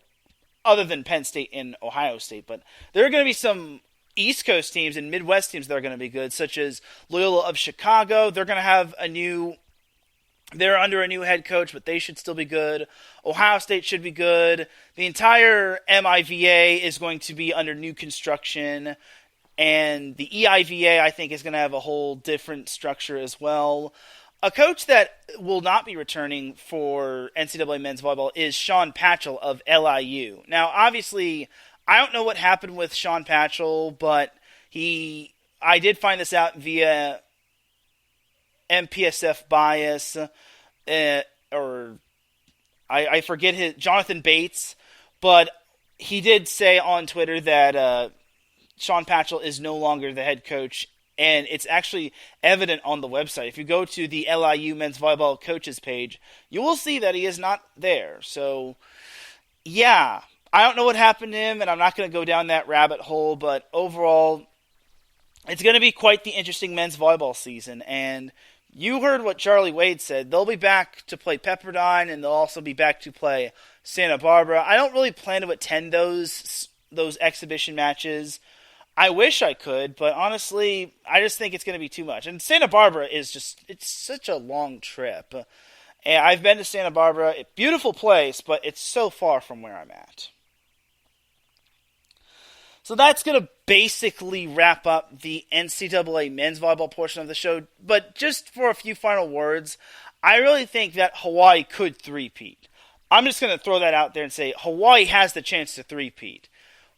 other than Penn State and Ohio State, but there are going to be some East Coast teams and Midwest teams that are going to be good, such as Loyola of Chicago. They're going to have they're under a new head coach, but they should still be good. Ohio State should be good. The entire MIVA is going to be under new construction. And the EIVA, I think, is going to have a whole different structure as well. A coach that will not be returning for NCAA men's volleyball is Sean Patchell of LIU. Now, obviously, I don't know what happened with Sean Patchell, but I did find this out via MPSF bias, or I forget Jonathan Bates, but he did say on Twitter that Sean Patchell is no longer the head coach, and it's actually evident on the website. If you go to the LIU men's volleyball coaches page, you will see that he is not there. So, yeah, I don't know what happened to him, and I'm not going to go down that rabbit hole, but overall, it's going to be quite the interesting men's volleyball season, and you heard what Charlie Wade said. They'll be back to play Pepperdine, and they'll also be back to play Santa Barbara. I don't really plan to attend those exhibition matches. I wish I could, but honestly, I just think it's going to be too much. And Santa Barbara it's such a long trip. And I've been to Santa Barbara, a beautiful place, but it's so far from where I'm at. So that's going to basically wrap up the NCAA men's volleyball portion of the show. But just for a few final words, I really think that Hawaii could three-peat. I'm just going to throw that out there and say Hawaii has the chance to three-peat.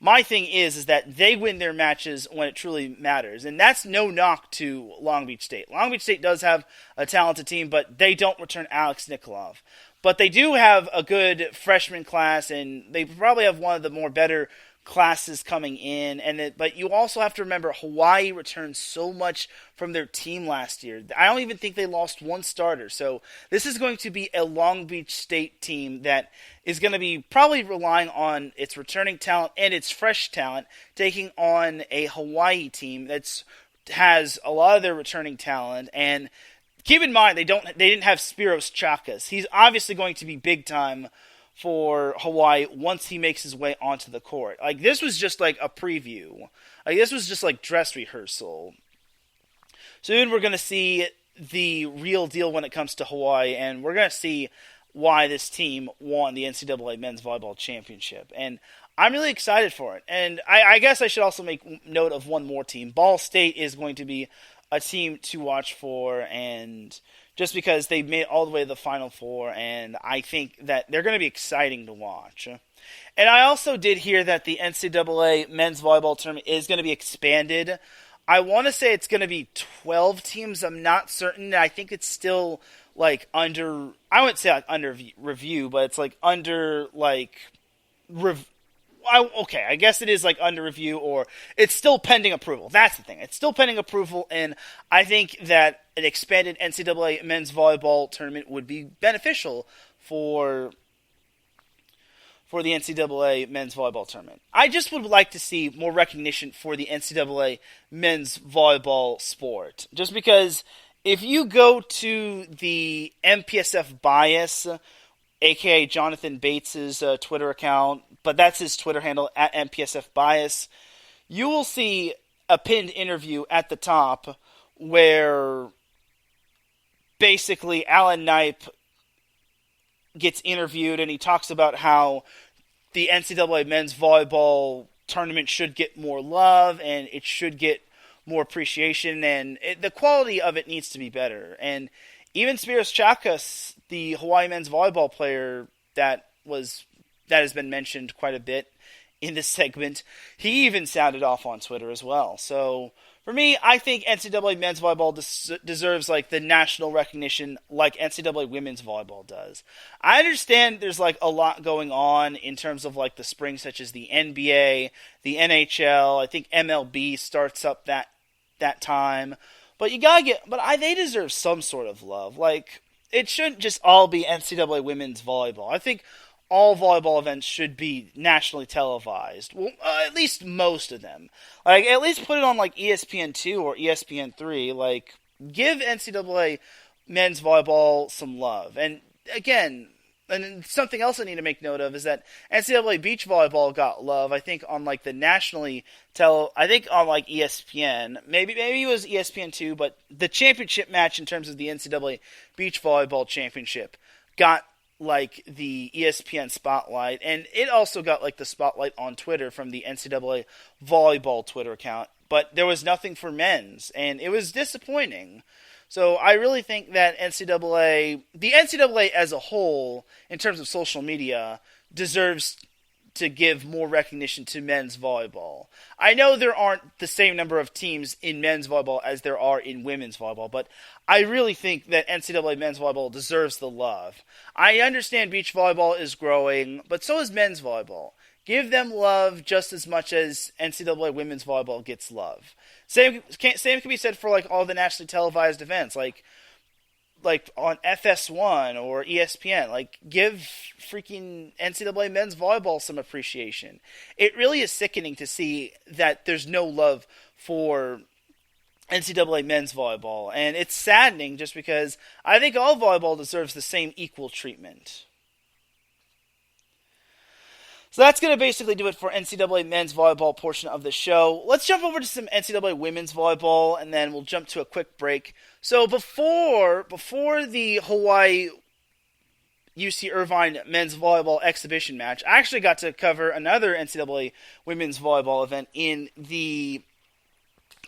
My thing is that they win their matches when it truly matters, and that's no knock to Long Beach State. Long Beach State does have a talented team, but they don't return Alex Nikolov. But they do have a good freshman class, and they probably have one of the more better classes coming in. But you also have to remember Hawaii returned so much from their team last year. I don't even think they lost one starter. So this is going to be a Long Beach State team that is going to be probably relying on its returning talent and its fresh talent, taking on a Hawaii team that has a lot of their returning talent. And keep in mind, they didn't have Spiros Chakas. He's obviously going to be big time for Hawaii once he makes his way onto the court. Like, this was just like a preview. Like, this was just like dress rehearsal. Soon we're going to see the real deal when it comes to Hawaii, and we're going to see why this team won the NCAA men's volleyball championship. And I'm really excited for it. And I guess I should also make note of one more team. Ball State is going to be a team to watch for, and just because they made it all the way to the Final Four, and I think that they're going to be exciting to watch. And I also did hear that the NCAA men's volleyball tournament is going to be expanded. I want to say it's going to be 12 teams. I'm not certain. I think it's still like under, I wouldn't say like under review, but it's like under like, okay, I guess it is like under review, or it's still pending approval. That's the thing. It's still pending approval, and I think that an expanded NCAA men's volleyball tournament would be beneficial for the NCAA men's volleyball tournament. I just would like to see more recognition for the NCAA men's volleyball sport. Just because if you go to the MPSF bias, aka Jonathan Bates' Twitter account, but that's his Twitter handle, at MPSF bias, you will see a pinned interview at the top where basically Alan Knipe gets interviewed, and he talks about how the NCAA men's volleyball tournament should get more love, and it should get more appreciation, and the quality of it needs to be better. And even Spiros Chakas, the Hawaii men's volleyball player that has been mentioned quite a bit in this segment, he even sounded off on Twitter as well. So for me, I think NCAA men's volleyball deserves like the national recognition like NCAA women's volleyball does. I understand there's like a lot going on in terms of like the spring, such as the NBA, the NHL. I think MLB starts up that time. But they deserve some sort of love. Like, it shouldn't just all be NCAA women's volleyball. I think all volleyball events should be nationally televised. Well, at least most of them. Like, at least put it on, like, ESPN2 or ESPN3. Like, give NCAA men's volleyball some love. And, again, and something else I need to make note of is that NCAA beach volleyball got love, I think, on, like, the nationally I think on, like, ESPN. Maybe it was ESPN2, but the championship match in terms of the NCAA beach volleyball championship got like the ESPN spotlight, and it also got like the spotlight on Twitter from the NCAA volleyball Twitter account, but there was nothing for men's, and it was disappointing. So I really think that the NCAA as a whole, in terms of social media, deserves to give more recognition to men's volleyball. I know there aren't the same number of teams in men's volleyball as there are in women's volleyball, but I really think that NCAA men's volleyball deserves the love. I understand beach volleyball is growing, but so is men's volleyball. Give them love just as much as NCAA women's volleyball gets love. Same can be said for like all the nationally televised events, like on FS1 or ESPN. Like, give freaking NCAA men's volleyball some appreciation. It really is sickening to see that there's no love for NCAA men's volleyball, and it's saddening just because I think all volleyball deserves the same equal treatment. So that's going to basically do it for NCAA men's volleyball portion of the show. Let's jump over to some NCAA women's volleyball, and then we'll jump to a quick break. So before the Hawaii UC Irvine men's volleyball exhibition match, I actually got to cover another NCAA women's volleyball event in the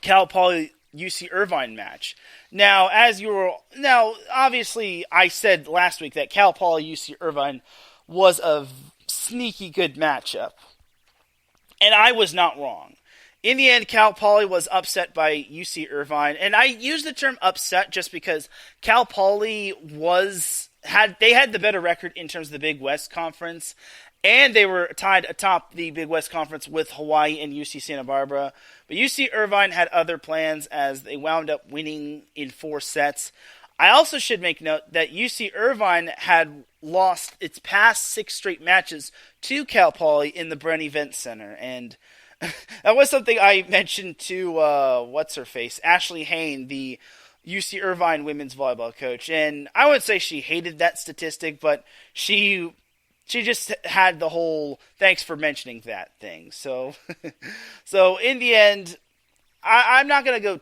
Cal Poly UC Irvine match. Now, obviously, I said last week that Cal Poly UC Irvine was a sneaky good matchup, and I was not wrong. In the end, Cal Poly was upset by UC Irvine, and I use the term upset just because Cal Poly had the better record in terms of the Big West Conference, and they were tied atop the Big West Conference with Hawaii and UC Santa Barbara. But UC Irvine had other plans as they wound up winning in 4 sets. I also should make note that UC Irvine had lost its past 6 straight matches to Cal Poly in the Bren Event Center, and that was something I mentioned to Ashlie Hain, the UC Irvine women's volleyball coach, and I would say she hated that statistic, but she just had the whole "thanks for mentioning that" thing. So, so in the end, I'm not going to go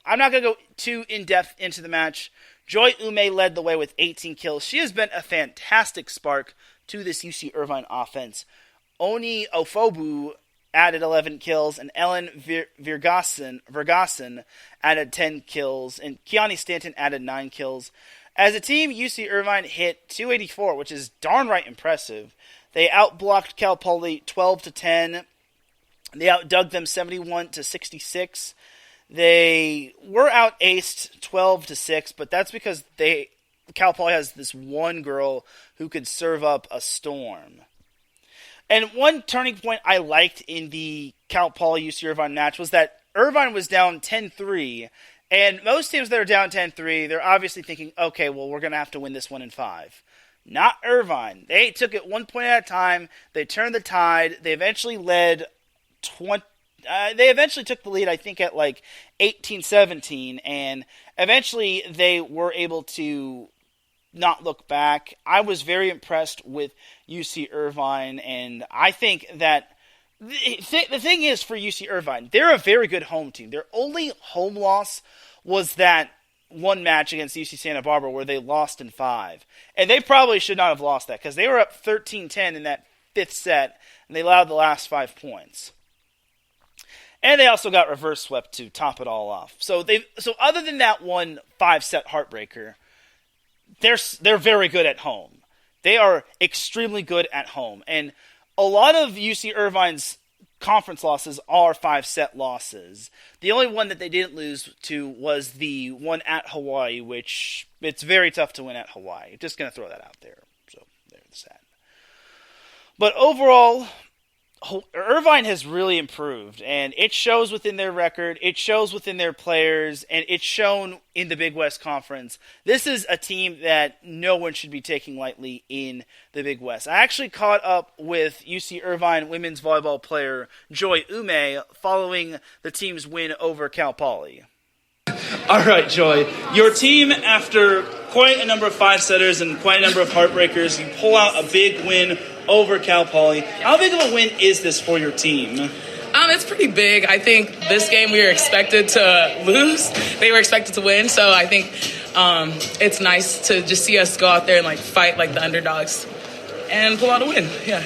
I'm not going to go too in depth into the match. Joy Umeh led the way with 18 kills. She has been a fantastic spark to this UC Irvine offense. Oni Ofobu added 11 kills, and Ellen Vergassen added 10 kills, and Kiani Stanton added 9 kills. As a team, UC Irvine hit 284, which is darn right impressive. They outblocked Cal Poly 12-10. They outdug them 71-66. They were out-aced 12-6, but that's because Cal Poly has this one girl who could serve up a storm. And one turning point I liked in the Cal Poly UC Irvine match was that Irvine was down 10-3, and most teams that are down 10-3, they're obviously thinking, okay, well, we're going to have to win this one in 5. Not Irvine. They took it 1 point at a time. They turned the tide. They eventually led they eventually took the lead, I think, at like 18-17, and eventually they were able to not look back. I was very impressed with UC Irvine, and I think that the thing is for UC Irvine, they're a very good home team. Their only home loss was that one match against UC Santa Barbara where they lost in 5. And they probably should not have lost that because they were up 13-10 in that 5th set, and they allowed the last 5 points. And they also got reverse swept to top it all off. So other than that one 5-set heartbreaker, they're very good at home. They are extremely good at home. And a lot of UC Irvine's conference losses are 5-set losses. The only one that they didn't lose to was the one at Hawaii, which it's very tough to win at Hawaii. Just going to throw that out there. So there's that. But overall, Irvine has really improved, and it shows within their record, it shows within their players, and it's shown in the Big West Conference. This is a team that no one should be taking lightly in the Big West. I actually caught up with UC Irvine women's volleyball player Joy Umeh following the team's win over Cal Poly. All right, Joy. Your team, after quite a number of 5-setters and quite a number of heartbreakers, you pull out a big win over Cal Poly. How big of a win is this for your team? It's pretty big. I think this game we were expected to lose. They were expected to win. So I think it's nice to just see us go out there and fight like the underdogs and pull out a win. Yeah.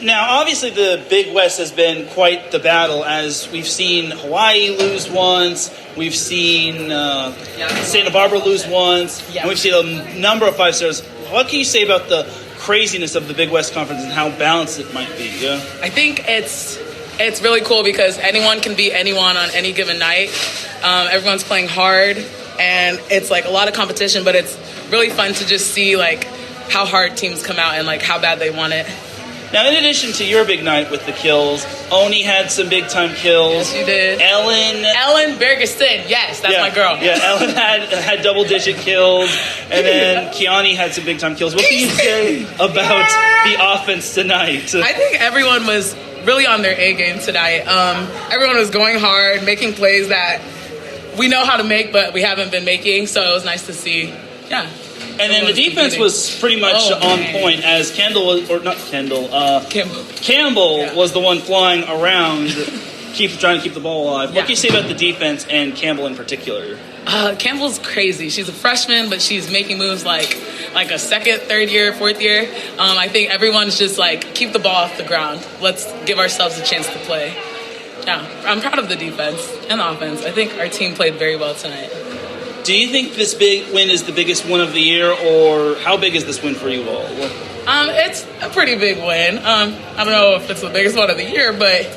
Now, obviously, the Big West has been quite the battle, as we've seen Hawaii lose once, we've seen Santa Barbara lose once, and we've seen a number of 5-stars. What can you say about the craziness of the Big West Conference and how balanced it might be? Yeah? I think it's really cool because anyone can beat anyone on any given night. Everyone's playing hard, and it's a lot of competition, but it's really fun to just see how hard teams come out and how bad they want it. Now, in addition to your big night with the kills, Oni had some big-time kills. Yes, she did. Ellen Bergerson. Yes, that's my girl. Yeah, Ellen had double-digit kills, and then Kiani had some big-time kills. What can you say about the offense tonight? I think everyone was really on their A game tonight. Everyone was going hard, making plays that we know how to make, but we haven't been making, so it was nice to see. Yeah. And then the defense was pretty much on point, as Campbell was the one flying around, trying to keep the ball alive. What can you say about the defense and Campbell in particular? Campbell's crazy. She's a freshman, but she's making moves like a second, third year, fourth year. I think everyone's just keep the ball off the ground. Let's give ourselves a chance to play. Yeah, I'm proud of the defense and the offense. I think our team played very well tonight. Do you think this big win is the biggest win of the year, or how big is this win for you all? It's a pretty big win. I don't know if it's the biggest one of the year, but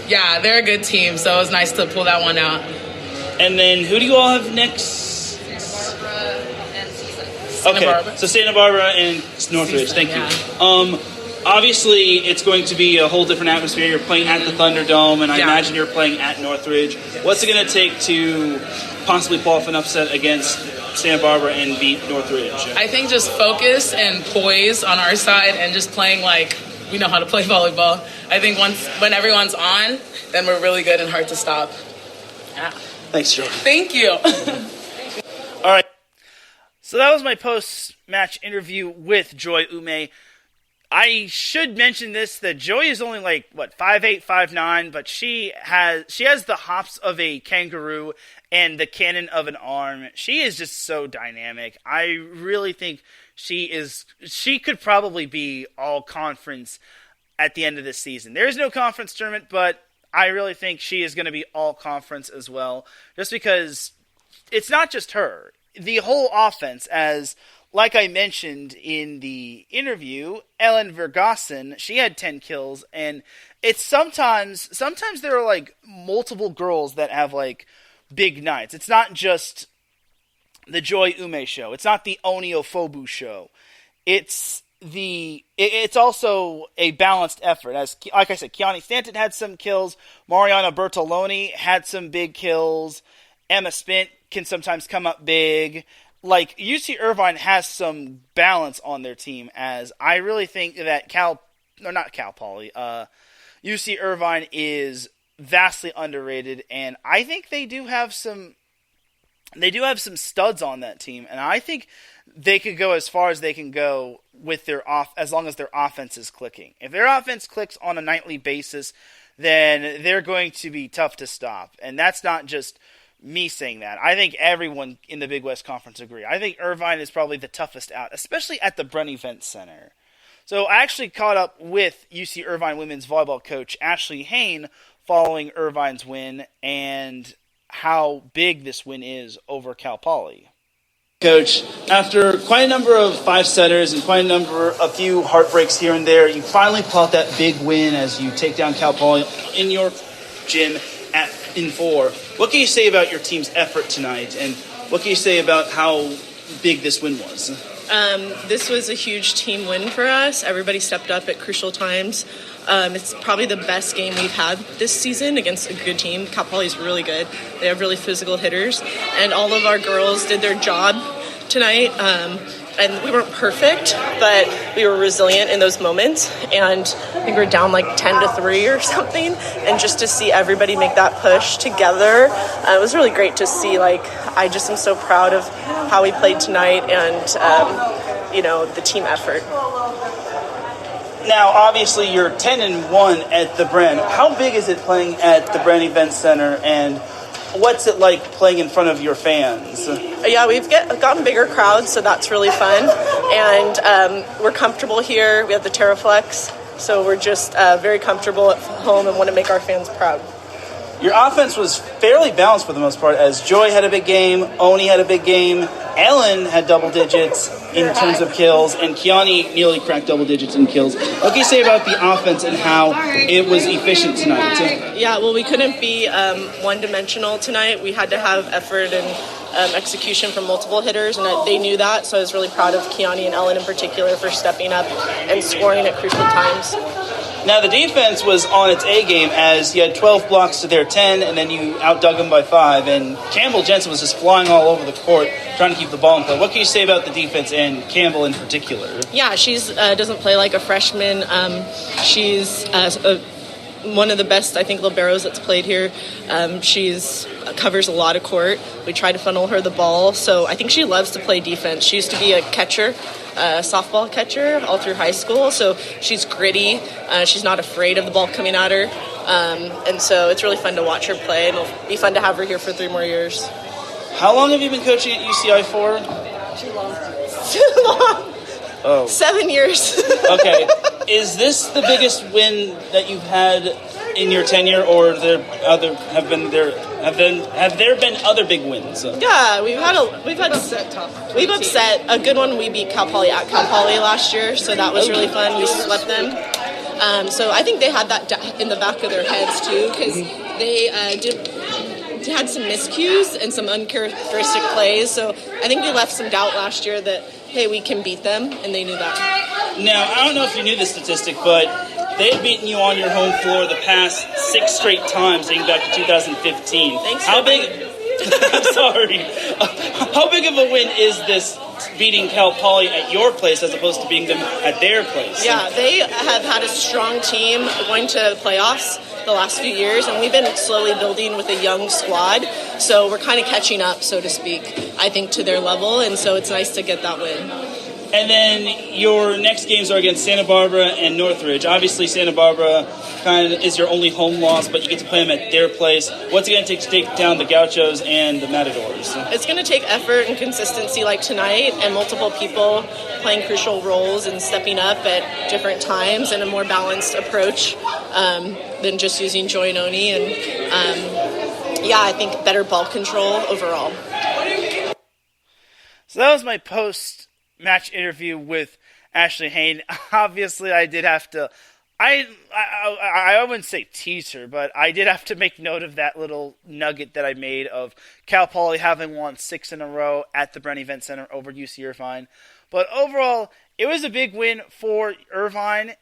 yeah, they're a good team, so it was nice to pull that one out. And then who do you all have next? Santa Barbara and CCCAA. Okay, so Santa Barbara and Northridge. Thank you. Obviously, it's going to be a whole different atmosphere. You're playing at the Thunderdome, and I imagine you're playing at Northridge. What's it going to take to possibly pull off an upset against Santa Barbara and beat Northridge? I think just focus and poise on our side and just playing we know how to play volleyball. I think when everyone's on, then we're really good and hard to stop. Yeah. Thanks, Joe. Thank you. All right. So that was my post-match interview with Joy Umeh. I should mention this, that Joy is only 5'8", 5'9", but she has the hops of a kangaroo and the cannon of an arm. She is just so dynamic. I really think she could probably be all conference at the end of this season. There is no conference tournament, but I really think she is going to be all conference as well, just because it's not just her. The whole offense, like I mentioned in the interview, Ellen Vergassen, she had 10 kills, and it's sometimes there are multiple girls that have big nights. It's not just the Joy Umeh show. It's not the Oni Ofobu show. It's also a balanced effort. As like I said, Kiani Stanton had some kills. Mariana Bertoloni had some big kills. Emma Spint can sometimes come up big. UC Irvine has some balance on their team, as I really think that UC Irvine is vastly underrated, and I think they do have some studs on that team, and I think they could go as far as they can go with as long as their offense is clicking. If their offense clicks on a nightly basis, then they're going to be tough to stop, and that's not just me saying that. I think everyone in the Big West Conference agree. I think Irvine is probably the toughest out, especially at the Brent Event Center. So I actually caught up with UC Irvine women's volleyball coach Ashlie Hain following Irvine's win and how big this win is over Cal Poly. Coach, after quite a number of five-setters and a few heartbreaks here and there, you finally pull out that big win as you take down Cal Poly in your gym in 4. What can you say about your team's effort tonight, and what can you say about how big this win was? This was a huge team win for us. Everybody stepped up at crucial times. It's probably the best game we've had this season against a good team. Cal Poly is really good. They have really physical hitters, and all of our girls did their job tonight. And we weren't perfect, but we were resilient in those moments. And I think we were down like 10-3 or something. And just to see everybody make that push together, it was really great to see. I just am so proud of how we played tonight and, the team effort. Now, obviously, you're 10-1 at the Bren. How big is it playing at the Bren Event Center, and what's it like playing in front of your fans? Yeah, we've gotten bigger crowds, so that's really fun. And we're comfortable here. We have the Terraflex, so we're just very comfortable at home and want to make our fans proud. Your offense was fairly balanced for the most part, as Joy had a big game, Oni had a big game, Ellen had double digits in terms of kills, and Kiani nearly cracked double digits in kills. What can you say about the offense and how it was efficient tonight? Yeah, well, we couldn't be one-dimensional tonight. We had to have effort and execution from multiple hitters, and they knew that, so I was really proud of Kiani and Ellen in particular for stepping up and scoring at crucial times. Now, the defense was on its A game as you had 12 blocks to their 10, and then you outdug them by 5. And Campbell Jensen was just flying all over the court trying to keep the ball in play. What can you say about the defense and Campbell in particular? Yeah, she's doesn't play like a freshman. She's one of the best, I think, liberos that's played here. She's covers a lot of court. We try to funnel her the ball, so I think she loves to play defense. She used to be a catcher. Softball catcher all through high school, so she's gritty. She's not afraid of the ball coming at her, and so it's really fun to watch her play, and it'll be fun to have her here for 3 more years. How long have you been coaching at UCI for? Too long. Oh. 7 years. Okay. Is this the biggest win that you've had in your tenure, or have there been other big wins? Yeah, we've upset a good one. We beat Cal Poly at Cal Poly last year, so that was really fun. We swept them. So I think they had that in the back of their heads too, because they had some miscues and some uncharacteristic plays. So I think we left some doubt last year that, hey, we can beat them, and they knew that. Now, I don't know if you knew this statistic, but they had beaten you on your home floor the past 6 straight times, dating back to 2015. Thanks. How big? I'm sorry. How big of a win is this, beating Cal Poly at your place as opposed to beating them at their place? Yeah, they have had a strong team going to the playoffs the last few years, and we've been slowly building with a young squad, so we're kind of catching up, so to speak, I think, to their level, and so it's nice to get that win. And then your next games are against Santa Barbara and Northridge. Obviously, Santa Barbara kind of is your only home loss, but you get to play them at their place. What's it going to take to take down the Gauchos and the Matadors? It's going to take effort and consistency like tonight, and multiple people playing crucial roles and stepping up at different times, and a more balanced approach than just using Joy and Oni. And I think better ball control overall. So that was my post-match interview with Ashlie Hain. Obviously, I did have to, I wouldn't say tease her, but I did have to make note of that little nugget that I made of Cal Poly having won 6 in a row at the Bren Event Center over UC Irvine. But overall, it was a big win for Irvine.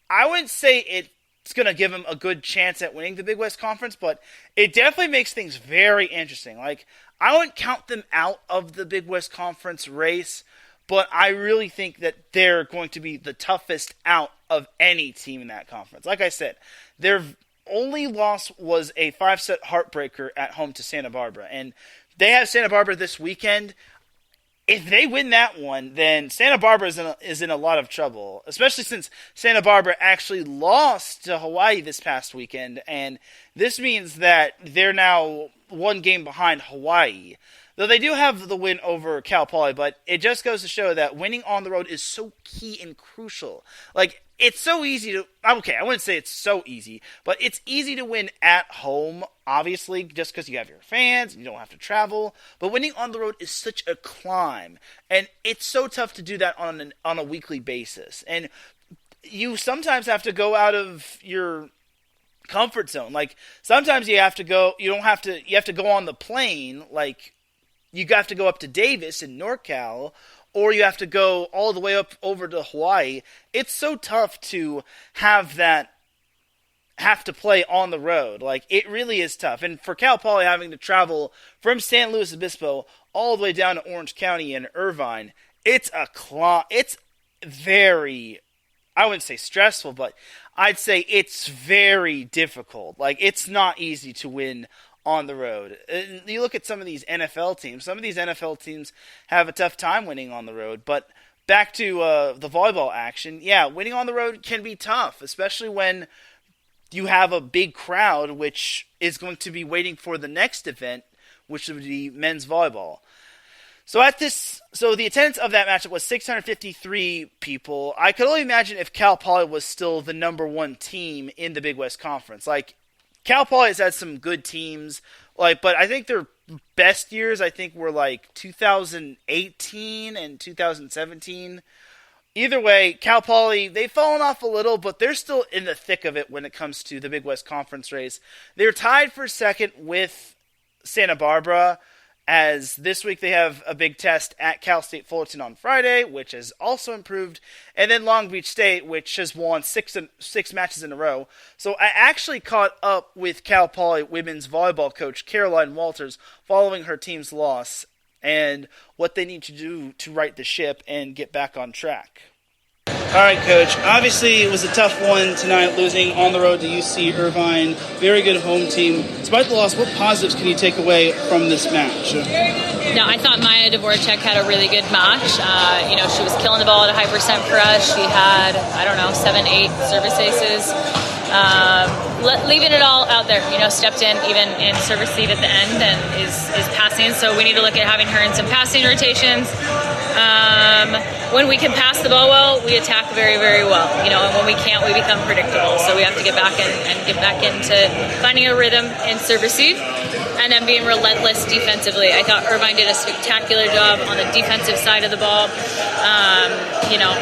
I wouldn't say it's going to give them a good chance at winning the Big West Conference, but it definitely makes things very interesting. Like, I wouldn't count them out of the Big West Conference race, but I really think that they're going to be the toughest out of any team in that conference. Like I said, their only loss was a 5-set heartbreaker at home to Santa Barbara, and they have Santa Barbara this weekend. If they win that one, then Santa Barbara is in a lot of trouble, especially since Santa Barbara actually lost to Hawaii this past weekend, and this means that they're now 1 game behind Hawaii. Though they do have the win over Cal Poly, but it just goes to show that winning on the road is so key and crucial. Like, it's so easy to... Okay, I wouldn't say it's so easy, but it's easy to win at home, obviously, just because you have your fans and you don't have to travel. But winning on the road is such a climb, and it's so tough to do that on a weekly basis. And you sometimes have to go out of your comfort zone. Like, sometimes you have to go... You have to go on the plane, like... You have to go up to Davis in NorCal, or you have to go all the way up over to Hawaii. It's so tough to have to play on the road. Like, it really is tough. And for Cal Poly having to travel from San Luis Obispo all the way down to Orange County and Irvine, it's very, I wouldn't say stressful, but I'd say it's very difficult. Like, it's not easy to win on the road. You look at some of these NFL teams. Some of these NFL teams have a tough time winning on the road. But back to the volleyball action, yeah, winning on the road can be tough, especially when you have a big crowd, which is going to be waiting for the next event, which would be men's volleyball. So the attendance of that matchup was 653 people. I could only imagine if Cal Poly was still the number one team in the Big West Conference. Like, Cal Poly has had some good teams, but I think their best years, were like 2018 and 2017. Either way, Cal Poly, they've fallen off a little, but they're still in the thick of it when it comes to the Big West Conference race. They're tied for second with Santa Barbara, as this week they have a big test at Cal State Fullerton on Friday, which has also improved, and then Long Beach State, which has won six matches in a row. So I actually caught up with Cal Poly women's volleyball coach Caroline Walters following her team's loss and what they need to do to right the ship and get back on track. All right, Coach. Obviously, it was a tough one tonight, losing on the road to UC Irvine. Very good home team. Despite the loss, what positives can you take away from this match? No, I thought Maya Dvorak had a really good match. She was killing the ball at a high percent for us. She had, 7-8 service aces. Leaving it all out there, stepped in even in service lead at the end and is passing. So we need to look at having her in some passing rotations. When we can pass the ball well, we attack very, very well. And when we can't, we become predictable. So we have to get back and get back into finding a rhythm in service lead and then being relentless defensively. I thought Irvine did a spectacular job on the defensive side of the ball,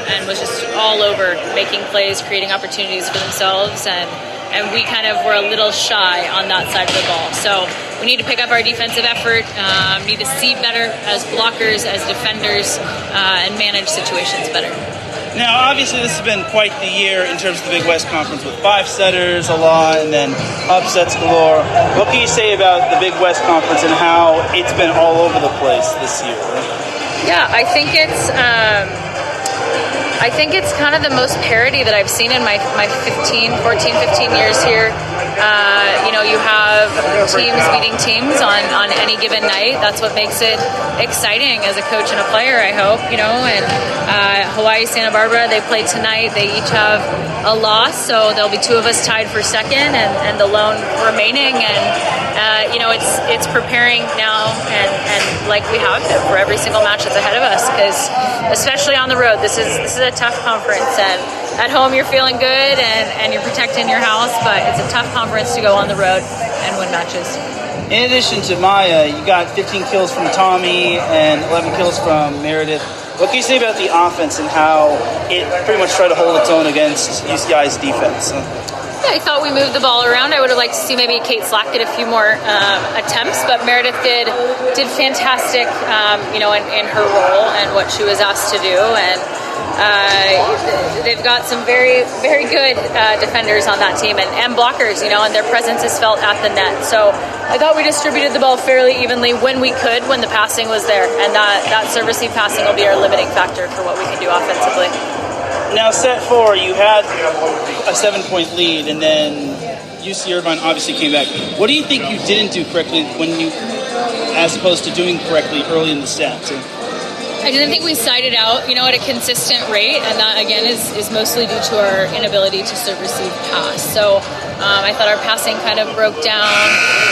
and was just all over making plays, creating opportunities for themselves, and we kind of were a little shy on that side of the ball. So we need to pick up our defensive effort, need to see better as blockers, as defenders, and manage situations better. Now, obviously, this has been quite the year in terms of the Big West Conference with 5-setters a lot and then upsets galore. What can you say about the Big West Conference and how it's been all over the place this year? Yeah, I think it's kind of the most parity that I've seen in my 15 years here. You have teams beating teams on any given night. That's what makes it exciting as a coach and a player, I hope, and Hawaii, Santa Barbara, they play tonight. They each have a loss, so there'll be two of us tied for second and the lone remaining, and it's preparing now and like we have been for every single match that's ahead of us, because especially on the road, this is a tough conference, and at home you're feeling good and you're protecting your house, but it's a tough conference to go on the road and win matches. In addition to Maya, you got 15 kills from Tommy and 11 kills from Meredith. What can you say about the offense and how it pretty much tried to hold its own against UCI's defense? Yeah, I thought we moved the ball around. I would have liked to see maybe Kate Slack get a few more attempts, but Meredith did fantastic, in her role and what she was asked to do. And they've got some very, very good defenders on that team and blockers, and their presence is felt at the net. So I thought we distributed the ball fairly evenly when we could, when the passing was there. And that service lead passing will be our limiting factor for what we can do offensively. Now, set 4, you had a 7-point lead, and then UC Irvine obviously came back. What do you think you didn't do correctly as opposed to doing correctly early in the set? I didn't think we sided out, at a consistent rate, and that, again, is mostly due to our inability to serve, receive, pass. So I thought our passing kind of broke down.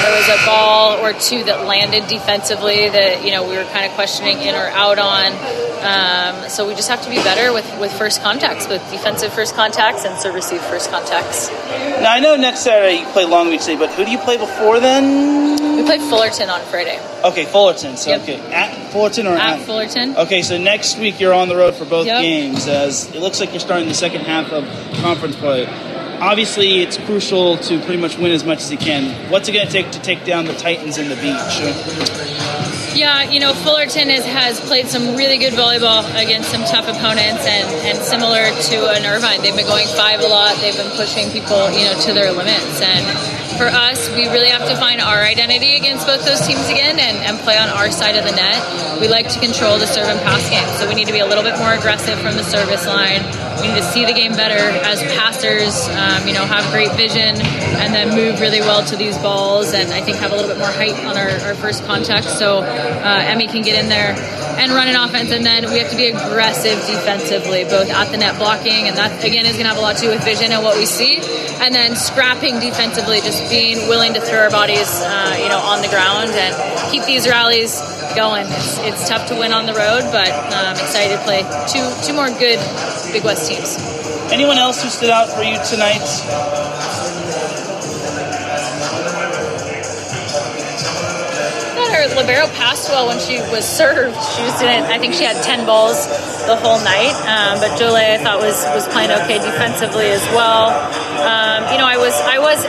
There was a ball or two that landed defensively that, we were kind of questioning in or out on. So we just have to be better with first contacts, with defensive first contacts and serve receive first contacts. Now, I know next Saturday you play Long Beach State, but who do you play before then? We played Fullerton on Friday. Okay, Fullerton. So, okay, at Fullerton or at Fullerton. Okay, so next week you're on the road for both games, as it looks like you're starting the second half of conference play. Obviously, it's crucial to pretty much win as much as you can. What's it going to take down the Titans in the Beach? Yeah, Fullerton has played some really good volleyball against some tough opponents, and similar to an Irvine, they've been going 5 a lot. They've been pushing people, to their limits. And for us, we really have to find our identity against both those teams again and play on our side of the net. We like to control the serve and pass game, so we need to be a little bit more aggressive from the service line. We need to see the game better as passers, have great vision, and then move really well to these balls, and I think have a little bit more height on our first contact, so Emmy can get in there and run an offense. And then we have to be aggressive defensively, both at the net blocking, and that, again, is going to have a lot to do with vision and what we see, and then scrapping defensively, just being willing to throw our bodies, on the ground and keep these rallies going. It's tough to win on the road, but I'm excited to play two more good Big West teams. Anyone else who stood out for you tonight? Her libero passed well when she was served. I think she had 10 balls the whole night. But Jolie, I thought, was playing okay defensively as well. I was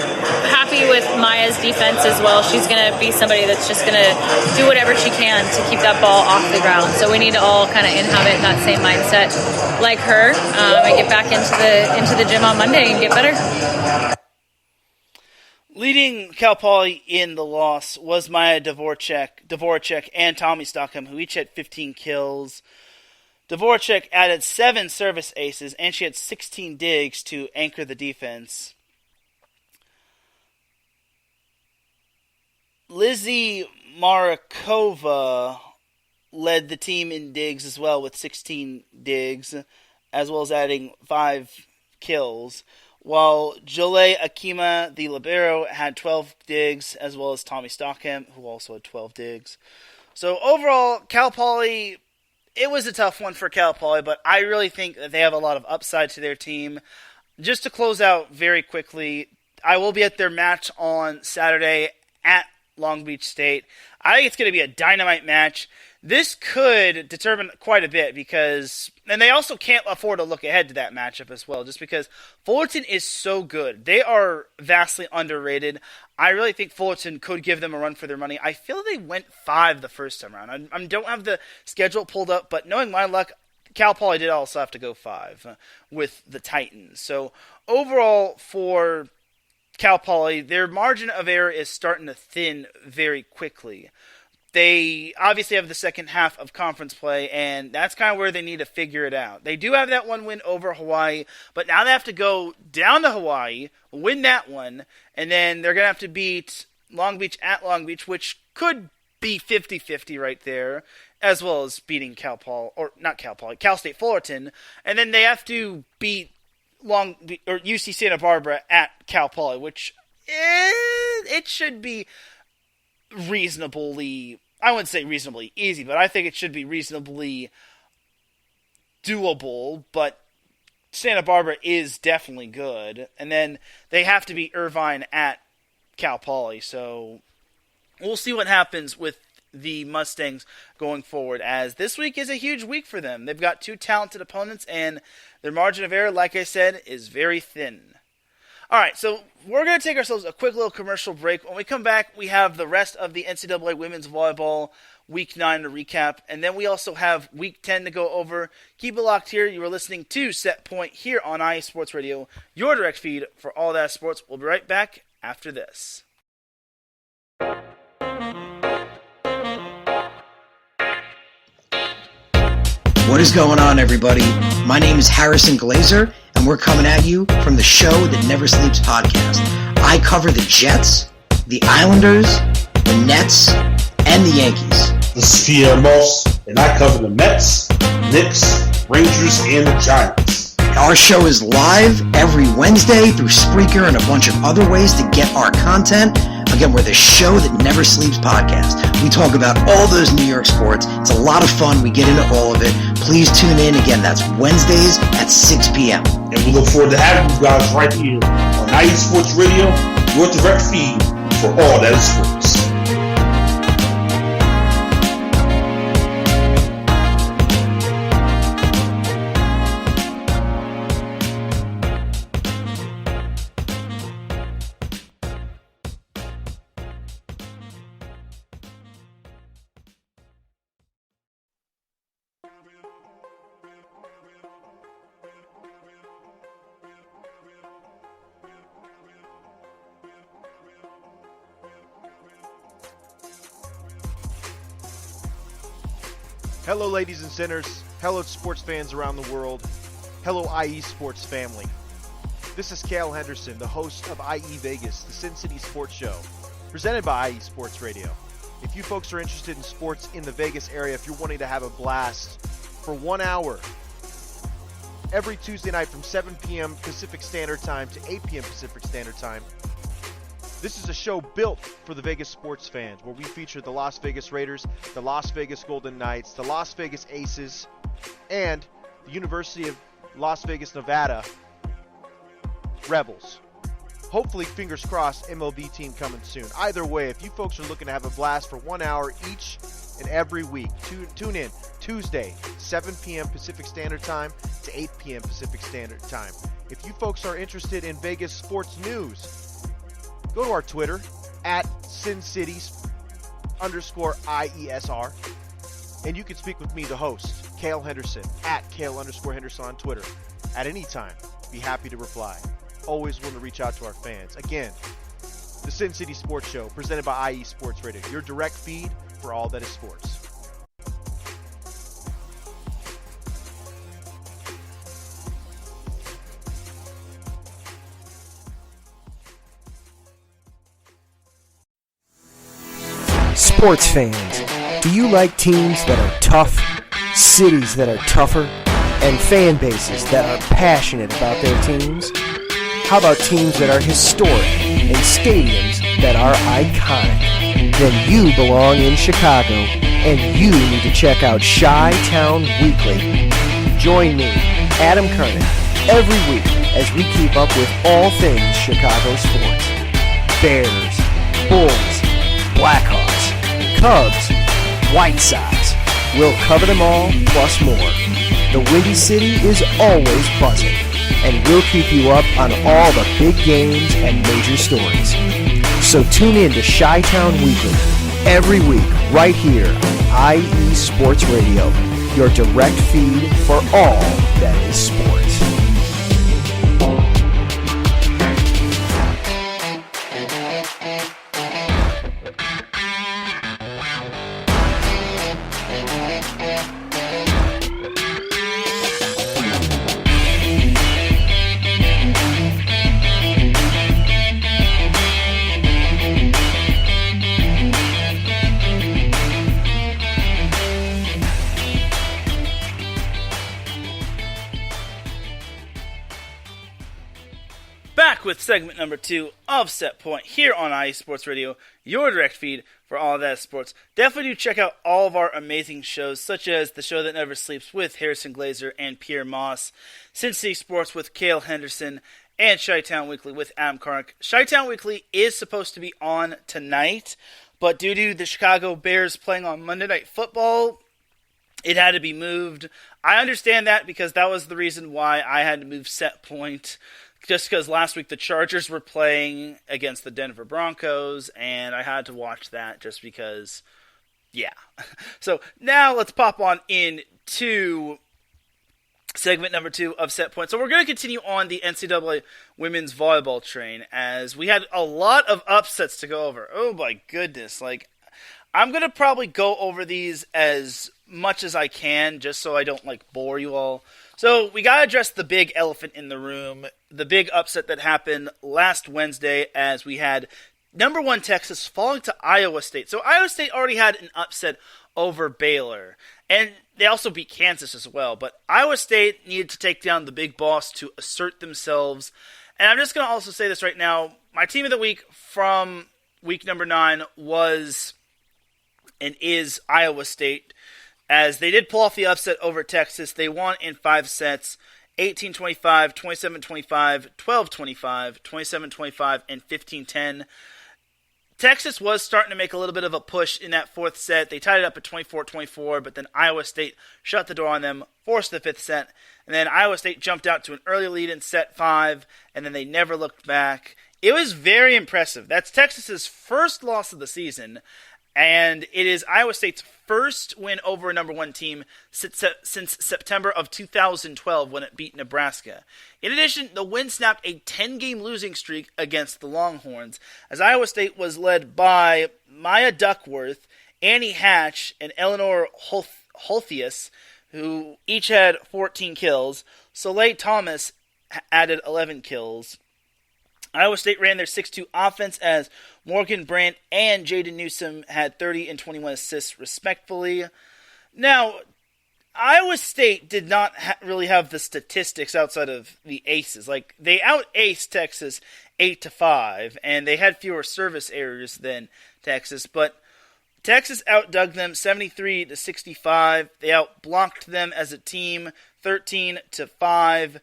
happy with Maya's defense as well. She's going to be somebody that's just going to do whatever she can to keep that ball off the ground. So we need to all kind of inhabit that same mindset like her and get back into the gym on Monday and get better. Leading Cal Poly in the loss was Maya Dvoracek and Tommy Stockham, who each had 15 kills. Dvoracek added 7 service aces, and she had 16 digs to anchor the defense. Lizzie Marakova led the team in digs as well with 16 digs, as well as adding 5 kills. While Jolie Akima, the libero, had 12 digs, as well as Tommy Stockham, who also had 12 digs. So overall, Cal Poly, it was a tough one for Cal Poly, but I really think that they have a lot of upside to their team. Just to close out very quickly, I will be at their match on Saturday at Long Beach State. I think it's going to be a dynamite match. This could determine quite a bit because, and they also can't afford to look ahead to that matchup as well, just because Fullerton is so good. They are vastly underrated. I really think Fullerton could give them a run for their money. I feel they went 5 the first time around. I don't have the schedule pulled up, but knowing my luck, Cal Poly did also have to go 5 with the Titans. So overall for Cal Poly, their margin of error is starting to thin very quickly. They obviously have the second half of conference play, and that's kind of where they need to figure it out. They do have that one win over Hawaii, but now they have to go down to Hawaii, win that one, and then they're going to have to beat Long Beach at Long Beach, which could be 50-50 right there, as well as beating Cal State Fullerton, and then they have to beat UC Santa Barbara at Cal Poly, which it should be reasonably, I wouldn't say reasonably easy, but I think it should be reasonably doable, but Santa Barbara is definitely good. And then they have to beat Irvine at Cal Poly, so we'll see what happens with the Mustangs going forward, as this week is a huge week for them. They've got 2 talented opponents, and their margin of error, like I said, is very thin. All right, so we're going to take ourselves a quick little commercial break. When we come back, we have the rest of the NCAA Women's Volleyball Week 9 to recap, and then we also have Week 10 to go over. Keep it locked here. You are listening to Set Point here on IE Sports Radio, your direct feed for all that sports. We'll be right back after this. What is going on, everybody? My name is Harrison Glazer, and we're coming at you from the Show That Never Sleeps podcast. I cover the Jets, the Islanders, the Nets, and the Yankees. This is Pierre Moss, and I cover the Mets, Knicks, Rangers, and the Giants. Our show is live every Wednesday through Spreaker and a bunch of other ways to get our content. Again, we're the show that never sleeps podcast. We talk about all those New York sports. It's a lot of fun. We get into all of it. Please tune in. Again, that's Wednesdays at 6 p.m. And we look forward to having you guys right here on IE Sports Radio, your direct feed for all that is sports. Hello, ladies and centers. Hello, sports fans around the world. Hello, IE Sports family. This is Cale Henderson, the host of IE Vegas, the Sin City Sports Show, presented by IE Sports Radio. If you folks are interested in sports in the Vegas area, if you're wanting to have a blast for 1 hour, every Tuesday night from 7 p.m. Pacific Standard Time to 8 p.m. Pacific Standard Time, this is a show built for the Vegas sports fans, where we feature the Las Vegas Raiders, the Las Vegas Golden Knights, the Las Vegas Aces, and the University of Las Vegas, Nevada Rebels. Hopefully, fingers crossed, MLB team coming soon. Either way, if you folks are looking to have a blast for 1 hour each and every week, tune in Tuesday, 7 p.m. Pacific Standard Time to 8 p.m. Pacific Standard Time. If you folks are interested in Vegas sports news, go to our Twitter, at SinCities_IESR, and you can speak with me, the host, Cale Henderson, at Cale_Henderson on Twitter, at any time. Be happy to reply. Always want to reach out to our fans. Again, the Sin City Sports Show, presented by IE Sports Radio, your direct feed for all that is sports. Sports fans, do you like teams that are tough, cities that are tougher, and fan bases that are passionate about their teams? How about teams that are historic and stadiums that are iconic? Then you belong in Chicago, and you need to check out Chi-Town Weekly. Join me, Adam Kernan, every week as we keep up with all things Chicago sports. Bears, Bulls, Blackhawks, Cubs, White Sox. We'll cover them all, plus more. The Windy City is always buzzing, and we'll keep you up on all the big games and major stories. So tune in to Chi-Town Weekly every week right here on IE Sports Radio, your direct feed for all that is sports. With segment number 2 of Set Point here on IE Sports Radio, your direct feed for all of that sports. Definitely do check out all of our amazing shows, such as The Show That Never Sleeps with Harrison Glazer and Pierre Moss, Sin City Sports with Cale Henderson, and Chi-Town Weekly with Adam Karnick. Chi-Town Weekly is supposed to be on tonight, but due to the Chicago Bears playing on Monday Night Football, it had to be moved. I understand that because that was the reason why I had to move Set Point. Just because last week the Chargers were playing against the Denver Broncos, and I had to watch that just because, yeah. So now let's pop on into segment number 2 of Set Point. So we're going to continue on the NCAA women's volleyball train, as we had a lot of upsets to go over. Oh my goodness. I'm going to probably go over these as much as I can, just so I don't bore you all. So we got to address the big elephant in the room, the big upset that happened last Wednesday, as we had number 1 Texas falling to Iowa State. So Iowa State already had an upset over Baylor, and they also beat Kansas as well. But Iowa State needed to take down the big boss to assert themselves. And I'm just going to also say this right now, my team of the week from week number 9 was and is Iowa State, as they did pull off the upset over Texas. They won in 5 sets, 18-25, 27-25, 12-25, 27-25, and 15-10. Texas was starting to make a little bit of a push in that 4th set. They tied it up at 24-24, but then Iowa State shut the door on them, forced the 5th set, and then Iowa State jumped out to an early lead in set 5, and then they never looked back. It was very impressive. That's Texas's first loss of the season, and it is Iowa State's first win over a number 1 team since September of 2012 when it beat Nebraska. In addition, the win snapped a 10-game losing streak against the Longhorns, as Iowa State was led by Maya Duckworth, Annie Hatch, and Eleanor Holthius, who each had 14 kills. Soleil Thomas added 11 kills. Iowa State ran their 6-2 offense as Morgan Brandt and Jaden Newsom had 30 and 21 assists respectively. Now, Iowa State did not really have the statistics outside of the aces. Like, they out-aced Texas 8-5, and they had fewer service errors than Texas, but Texas outdug them 73-65. They outblocked them as a team 13-5,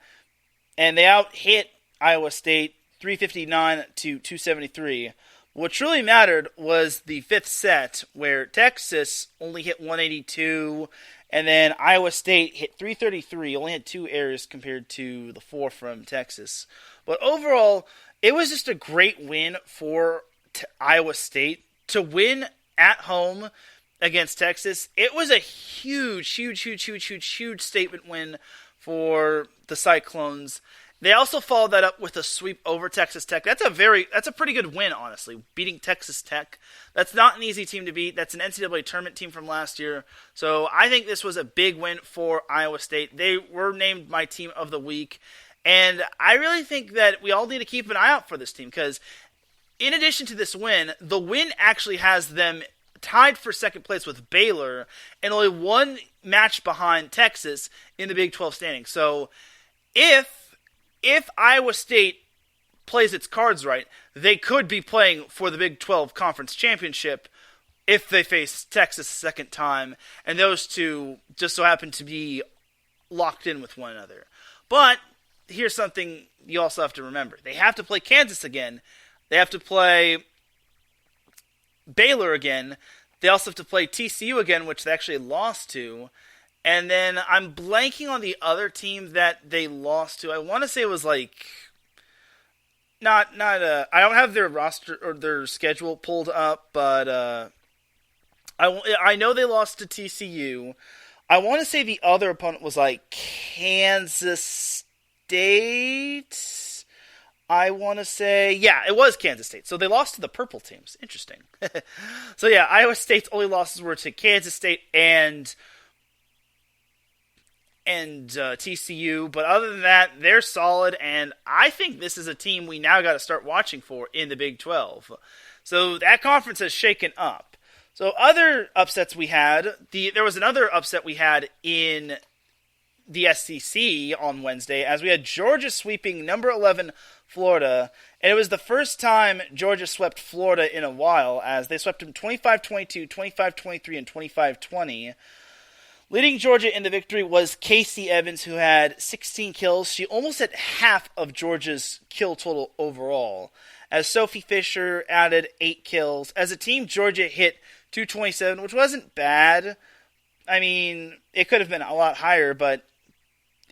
and they out-hit Iowa State 359-273. What truly mattered was the 5th set, where Texas only hit 182, and then Iowa State hit 333, only had 2 errors compared to the 4 from Texas. But overall, it was just a great win for Iowa State. To win at home against Texas, it was a huge statement win for the Cyclones. They also followed that up with a sweep over Texas Tech. That's a pretty good win, honestly, beating Texas Tech. That's not an easy team to beat. That's an NCAA tournament team from last year. So I think this was a big win for Iowa State. They were named my team of the week. And I really think that we all need to keep an eye out for this team, because in addition to this win, the win actually has them tied for second place with Baylor and only 1 match behind Texas in the Big 12 standings. So if Iowa State plays its cards right, they could be playing for the Big 12 Conference Championship if they face Texas a second time, and those two just so happen to be locked in with one another. But here's something you also have to remember. They have to play Kansas again. They have to play Baylor again. They also have to play TCU again, which they actually lost to. And then I'm blanking on the other team that they lost to. I want to say it was like I don't have their roster or their schedule pulled up, but I know they lost to TCU. I want to say the other opponent was like Kansas State. I want to say, yeah, it was Kansas State. So they lost to the purple teams. Interesting. So yeah, Iowa State's only losses were to Kansas State and TCU, but other than that, they're solid, and I think this is a team we now got to start watching for in the Big 12. So that conference has shaken up. So other upsets we had, there was another upset we had in the SEC on Wednesday, as we had Georgia sweeping number 11 Florida, and it was the first time Georgia swept Florida in a while, as they swept them 25-22, 25-23, and 25-20. Leading Georgia in the victory was Casey Evans, who had 16 kills. She almost had half of Georgia's kill total overall, as Sophie Fisher added 8 kills. As a team, Georgia hit 227, which wasn't bad. I mean, it could have been a lot higher, but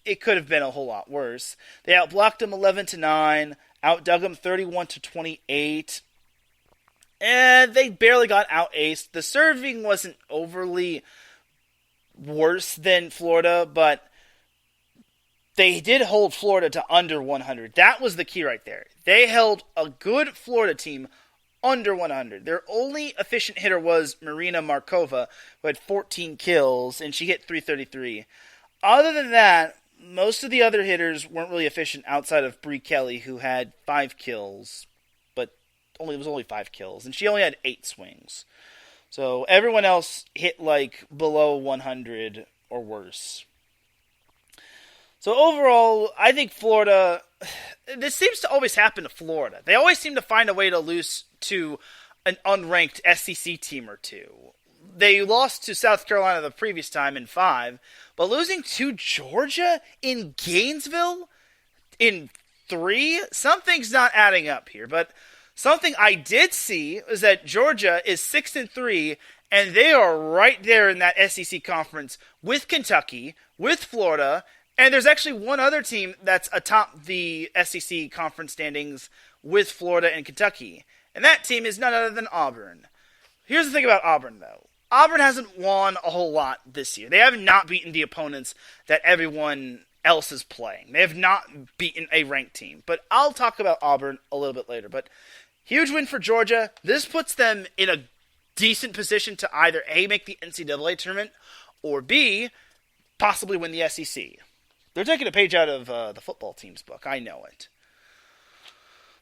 it could have been a whole lot worse. They outblocked them 11-9, outdug them 31-28, and they barely got out-aced. The serving wasn't overly worse than Florida, but they did hold Florida to under 100. That was the key right there. They held a good Florida team under 100. Their only efficient hitter was Marina Markova, who had 14 kills, and she hit 333. Other than that, most of the other hitters weren't really efficient outside of Bree Kelly, who had 5 kills, but it was only 5 kills, and she only had 8 swings. So everyone else hit like below 100 or worse. So overall, I think Florida, this seems to always happen to Florida. They always seem to find a way to lose to an unranked SEC team or two. They lost to South Carolina the previous time in 5, but losing to Georgia in Gainesville in 3? Something's not adding up here, but something I did see is that Georgia is 6-3, and they are right there in that SEC conference with Kentucky, with Florida, and there's actually one other team that's atop the SEC conference standings with Florida and Kentucky, and that team is none other than Auburn. Here's the thing about Auburn, though. Auburn hasn't won a whole lot this year. They have not beaten the opponents that everyone else is playing. They have not beaten a ranked team. But I'll talk about Auburn a little bit later. But huge win for Georgia. This puts them in a decent position to either A, make the NCAA tournament, or B, possibly win the SEC. They're taking a page out of the football team's book. I know it.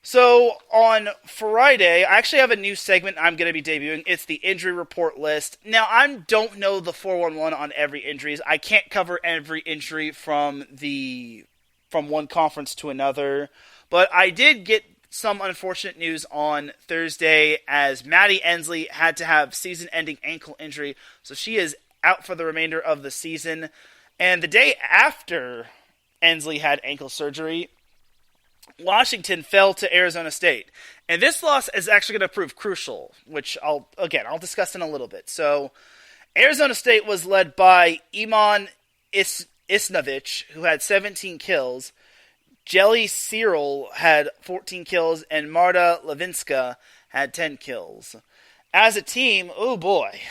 So, on Friday, I actually have a new segment I'm going to be debuting. It's the injury report list. Now, I don't know the 411 on every injuries. I can't cover every injury from one conference to another. But I did get some unfortunate news on Thursday as Maddie Ensley had to have season-ending ankle injury. So she is out for the remainder of the season. And the day after Ensley had ankle surgery, Washington fell to Arizona State. And this loss is actually going to prove crucial, which I'll discuss in a little bit. So, Arizona State was led by Iman Isnovich, who had 17 kills. Jelly Cyril had 14 kills, and Marta Levinska had 10 kills. As a team, oh boy,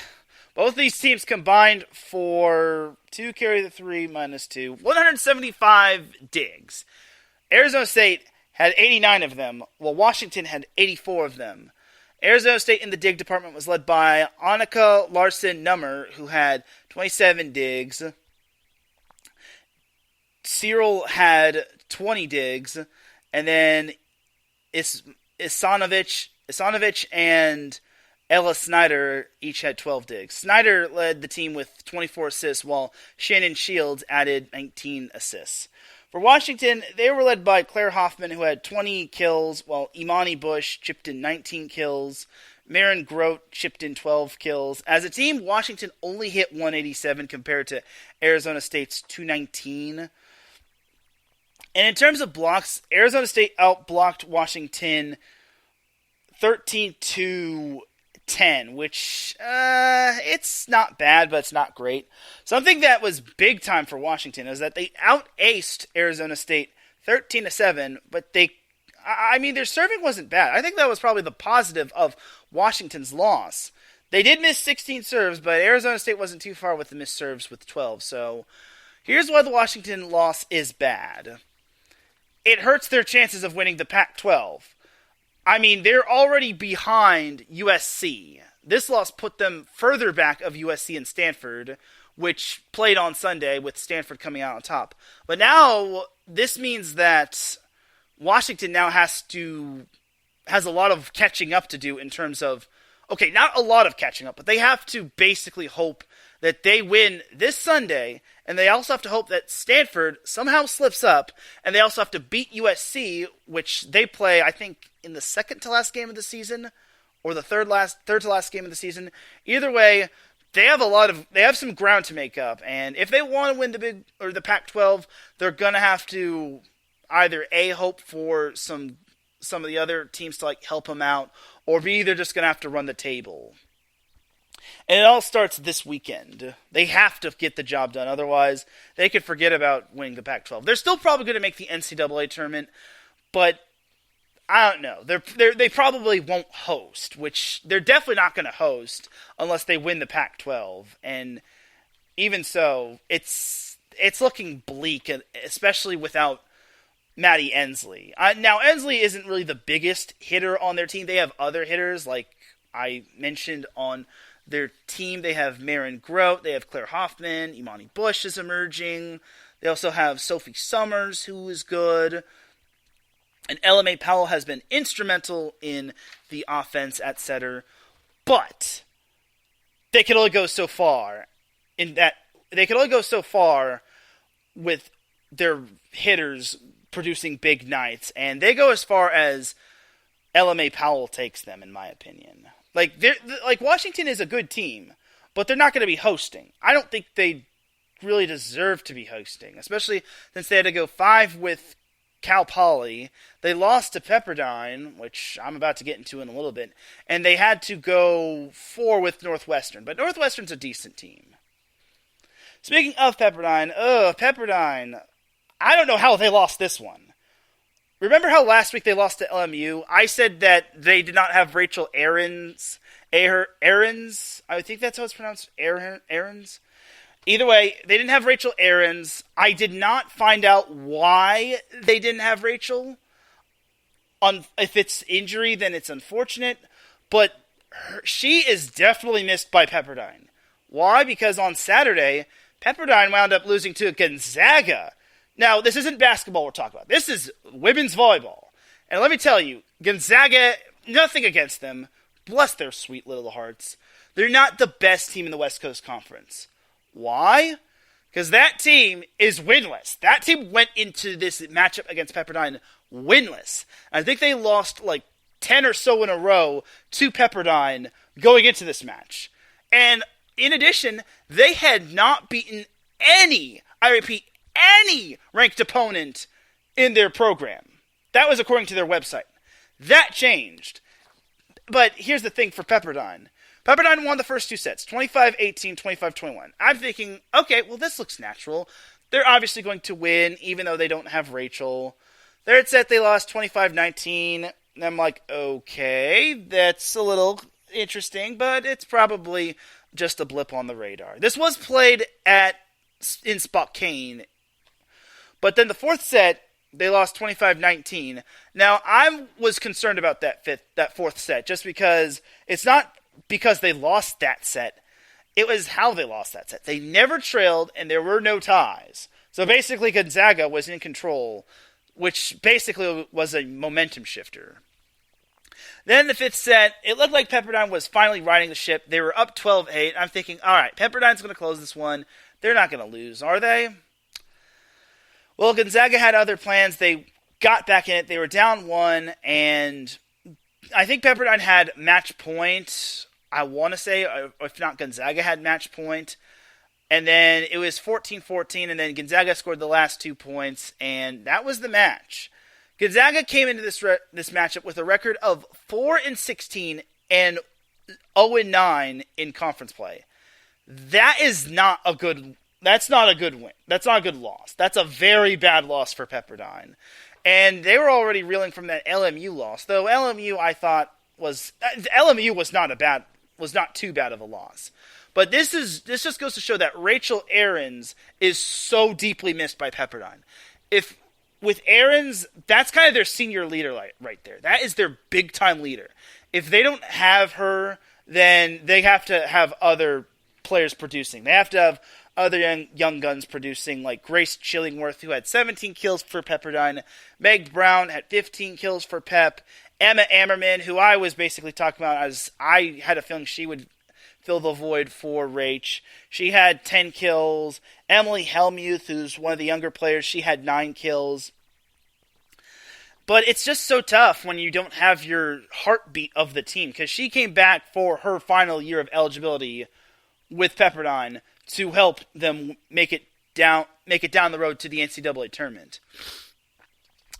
both these teams combined for 2 carry the 3 minus 2, 175 digs. Arizona State had 89 of them, while Washington had 84 of them. Arizona State in the dig department was led by Annika Larson-Nummer, who had 27 digs. Cyril had 20 digs, and then Isanovich and Ella Snyder each had 12 digs. Snyder led the team with 24 assists, while Shannon Shields added 19 assists. For Washington, they were led by Claire Hoffman, who had 20 kills, while Imani Bush chipped in 19 kills. Marin Grote chipped in 12 kills. As a team, Washington only hit 187 compared to Arizona State's 219. And in terms of blocks, Arizona State outblocked Washington 13-10, which, it's not bad, but it's not great. Something that was big time for Washington is that they out-aced Arizona State 13-7, but their serving wasn't bad. I think that was probably the positive of Washington's loss. They did miss 16 serves, but Arizona State wasn't too far with the missed serves with 12. So here's why the Washington loss is bad. It hurts their chances of winning the Pac-12. They're already behind USC. This loss put them further back of USC and Stanford, which played on Sunday with Stanford coming out on top. But now, this means that Washington now has a lot of catching up to do in terms of, okay, not a lot of catching up, but they have to basically hope that they win this Sunday, and they also have to hope that Stanford somehow slips up, and they also have to beat USC, which they play, I think, in the second to last game of the season, or the third to last game of the season. Either way, they have some ground to make up, and if they want to win the Pac-12, they're gonna have to either A, hope for some of the other teams to help them out, or B, they're just gonna have to run the table. And it all starts this weekend. They have to get the job done. Otherwise, they could forget about winning the Pac-12. They're still probably going to make the NCAA tournament, but I don't know. They probably won't host, which they're definitely not going to host unless they win the Pac-12. And even so, it's looking bleak, especially without Maddie Ensley. Now, Ensley isn't really the biggest hitter on their team. They have other hitters, like I mentioned on their team. They have Marin Grote, they have Claire Hoffman, Imani Bush is emerging. They also have Sophie Summers, who is good. And LMA Powell has been instrumental in the offense at center. But they can only go so far with their hitters producing big nights. And they go as far as LMA Powell takes them, in my opinion. Like Washington is a good team, but they're not going to be hosting. I don't think they really deserve to be hosting, especially since they had to go 5 with Cal Poly. They lost to Pepperdine, which I'm about to get into in a little bit, and they had to go 4 with Northwestern. But Northwestern's a decent team. Speaking of Pepperdine, Pepperdine, I don't know how they lost this one. Remember how last week they lost to LMU? I said that they did not have Rachel Ahrens. I think that's how it's pronounced. Ahrens. Either way, they didn't have Rachel Ahrens. I did not find out why they didn't have Rachel. If it's injury, then it's unfortunate. But she is definitely missed by Pepperdine. Why? Because on Saturday, Pepperdine wound up losing to Gonzaga. Now, this isn't basketball we're talking about. This is women's volleyball. And let me tell you, Gonzaga, nothing against them. Bless their sweet little hearts. They're not the best team in the West Coast Conference. Why? Because that team is winless. That team went into this matchup against Pepperdine winless. I think they lost like 10 or so in a row to Pepperdine going into this match. And in addition, they had not beaten any, I repeat, any ranked opponent in their program. That was according to their website. That changed. But here's the thing for Pepperdine. Pepperdine won the first 2 sets, 25-18, 25-21. I'm thinking, okay, well, this looks natural. They're obviously going to win, even though they don't have Rachel. Third set, they lost 25-19. And I'm like, okay, that's a little interesting, but it's probably just a blip on the radar. This was played in Spokane. But then the fourth set, they lost 25-19. Now, I was concerned about that fourth set, just because it's not because they lost that set. It was how they lost that set. They never trailed, and there were no ties. So basically, Gonzaga was in control, which basically was a momentum shifter. Then the fifth set, it looked like Pepperdine was finally riding the ship. They were up 12-8. I'm thinking, all right, Pepperdine's going to close this one. They're not going to lose, are they? Well, Gonzaga had other plans. They got back in it. They were down 1, and I think Pepperdine had match point, I want to say, if not Gonzaga had match point. And then it was 14-14, and then Gonzaga scored the last 2 points, and that was the match. Gonzaga came into this matchup with a record of 4-16 and 0-9 in conference play. That's not a good win. That's not a good loss. That's a very bad loss for Pepperdine. And they were already reeling from that LMU loss, though LMU I thought was not too bad of a loss. But this just goes to show that Rachel Ahrens is so deeply missed by Pepperdine. With Ahrens, that's kind of their senior leader right there. That is their big-time leader. If they don't have her, then they have to have other players producing. They have to have other young guns producing, like Grace Chillingworth, who had 17 kills for Pepperdine. Meg Brown had 15 kills for Pep. Emma Ammerman, who I was basically talking about as I had a feeling she would fill the void for Rach. She had 10 kills. Emily Helmuth, who's one of the younger players, she had 9 kills. But it's just so tough when you don't have your heartbeat of the team, because she came back for her final year of eligibility with Pepperdine to help them make it down the road to the NCAA tournament.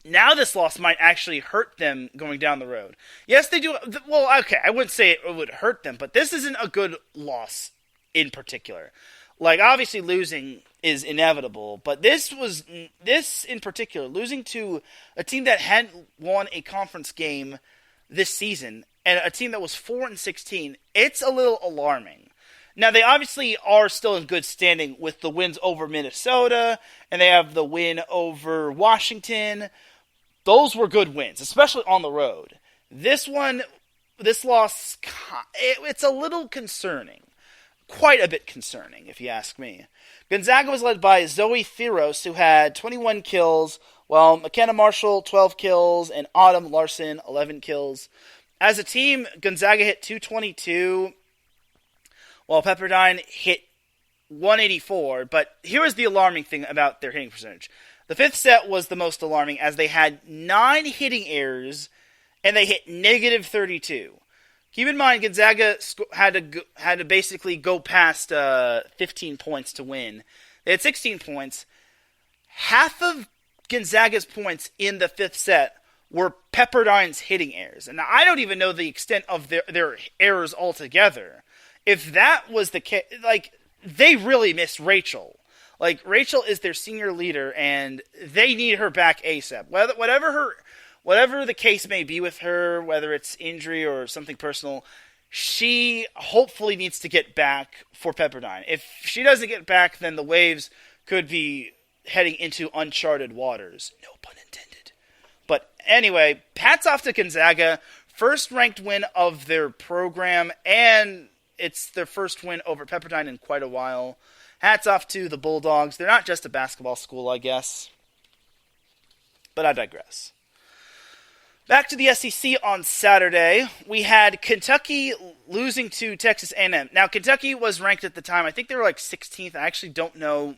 Now this loss might actually hurt them going down the road. Yes, they do. Well, okay, I wouldn't say it would hurt them, but this isn't a good loss in particular. Like, obviously losing is inevitable, but this in particular, losing to a team that hadn't won a conference game this season, and a team that was 4-16, it's a little alarming. Now, they obviously are still in good standing with the wins over Minnesota, and they have the win over Washington. Those were good wins, especially on the road. This loss, it's a little concerning. Quite a bit concerning, if you ask me. Gonzaga was led by Zoe Theros, who had 21 kills, while McKenna Marshall, 12 kills, and Autumn Larson, 11 kills. As a team, Gonzaga hit 222, while Pepperdine hit 184. But here is the alarming thing about their hitting percentage. The fifth set was the most alarming, as they had 9 hitting errors, and they hit -32. Keep in mind, Gonzaga had to basically go past 15 points to win. They had 16 points. Half of Gonzaga's points in the fifth set were Pepperdine's hitting errors. And I don't even know the extent of their errors altogether. If that was the case, they really missed Rachel. Rachel is their senior leader, and they need her back ASAP. Whatever the case may be with her, whether it's injury or something personal, she hopefully needs to get back for Pepperdine. If she doesn't get back, then the Waves could be heading into uncharted waters. No pun intended. But anyway, hats off to Gonzaga. First ranked win of their program, and it's their first win over Pepperdine in quite a while. Hats off to the Bulldogs. They're not just a basketball school, I guess. But I digress. Back to the SEC on Saturday. We had Kentucky losing to Texas A&M. Now, Kentucky was ranked at the time. I think they were 16th. I actually don't know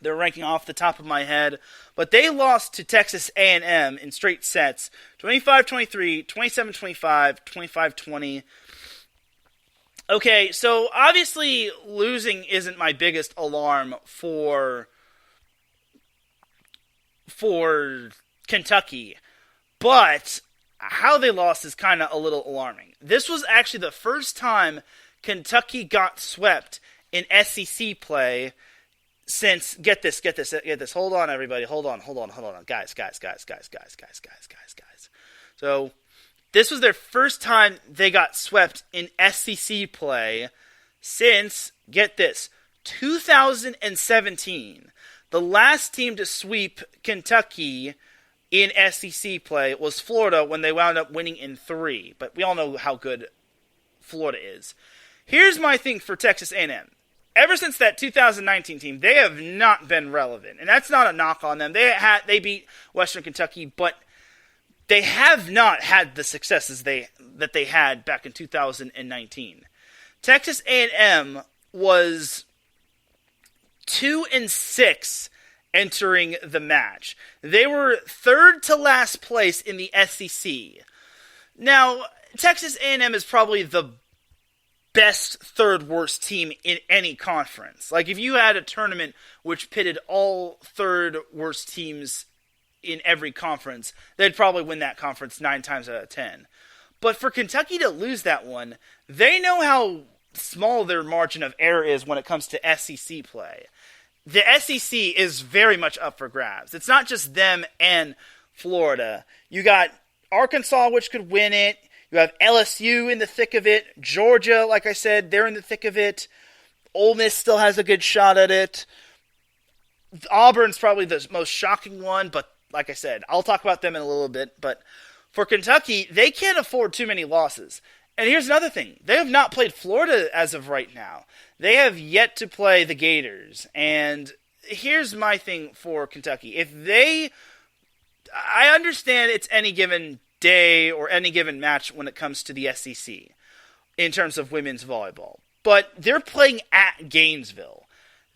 their ranking off the top of my head. But they lost to Texas A&M in straight sets. 25-23, 27-25, 25-20. Okay, so obviously losing isn't my biggest alarm for Kentucky. But how they lost is kind of a little alarming. This was actually the first time Kentucky got swept in SEC play since, get this. Hold on, everybody. Hold on. Guys. So, this was their first time they got swept in SEC play since, get this, 2017. The last team to sweep Kentucky in SEC play was Florida when they wound up winning in 3. But we all know how good Florida is. Here's my thing for Texas A&M. Ever since that 2019 team, they have not been relevant. And that's not a knock on them. They beat Western Kentucky, but they have not had the successes that they had back in 2019. Texas A&M was 2-6 entering the match. They were third to last place in the SEC. Now, Texas A&M is probably the best third worst team in any conference. If you had a tournament which pitted all third worst teams in every conference, they'd probably win that conference 9 times out of 10. But for Kentucky to lose that one, they know how small their margin of error is when it comes to SEC play. The SEC is very much up for grabs. It's not just them and Florida. You got Arkansas, which could win it. You have LSU in the thick of it. Georgia, like I said, they're in the thick of it. Ole Miss still has a good shot at it. Auburn's probably the most shocking one, but like I said, I'll talk about them in a little bit. But for Kentucky, they can't afford too many losses. And here's another thing. They have not played Florida as of right now. They have yet to play the Gators. And here's my thing for Kentucky. I understand it's any given day or any given match when it comes to the SEC in terms of women's volleyball. But they're playing at Gainesville.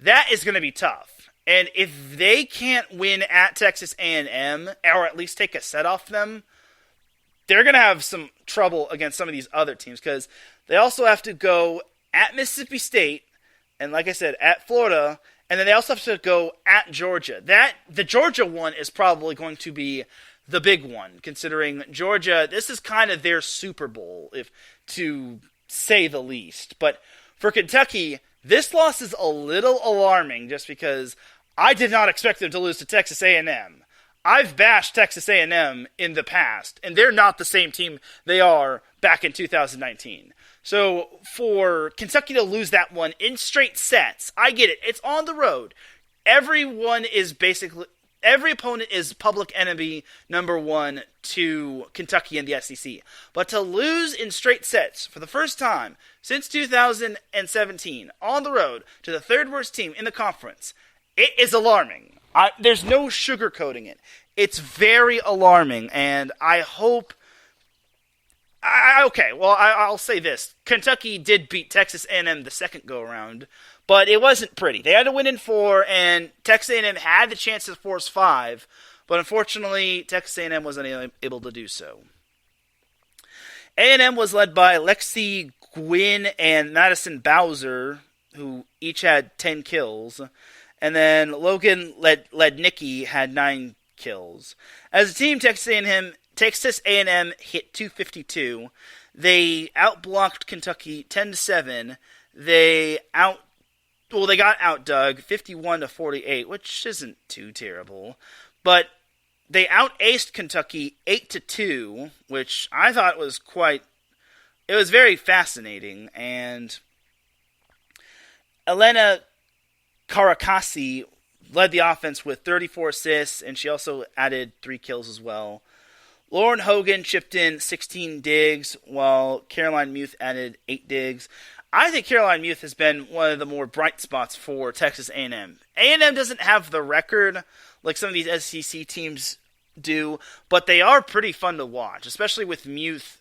That is going to be tough. And if they can't win at Texas A&M, or at least take a set off them, they're going to have some trouble against some of these other teams, because they also have to go at Mississippi State, and like I said, at Florida, and then they also have to go at Georgia. The Georgia one is probably going to be the big one, considering Georgia, this is kind of their Super Bowl, if to say the least. But for Kentucky, this loss is a little alarming, just because I did not expect them to lose to Texas A&M. I've bashed Texas A&M in the past, and they're not the same team they are back in 2019. So for Kentucky to lose that one in straight sets, I get it. It's on the road. Every opponent is public enemy number 1 to Kentucky in the SEC. But to lose in straight sets for the first time since 2017 on the road to the third worst team in the conference, it is alarming. There's no sugarcoating it. It's very alarming, and I hope... I'll say this. Kentucky did beat Texas A&M the second go-around, but it wasn't pretty. They had to win in 4, and Texas A&M had the chance to force 5, but unfortunately, Texas A&M wasn't able to do so. A&M was led by Lexi Gwynn and Madison Bowser, who each had 10 kills. And then Logan Lednicki had 9 kills. As a team, Texas A&M hit 252. They outblocked Kentucky 10-7. They got outdug 51-48, which isn't too terrible. But they outaced Kentucky 8-2, which I thought was it was very fascinating. And Elena Karakasi led the offense with 34 assists, and she also added 3 kills as well. Lauren Hogan chipped in 16 digs, while Caroline Muth added 8 digs. I think Caroline Muth has been one of the more bright spots for Texas A&M. A&M doesn't have the record like some of these SEC teams do, but they are pretty fun to watch, especially with Muth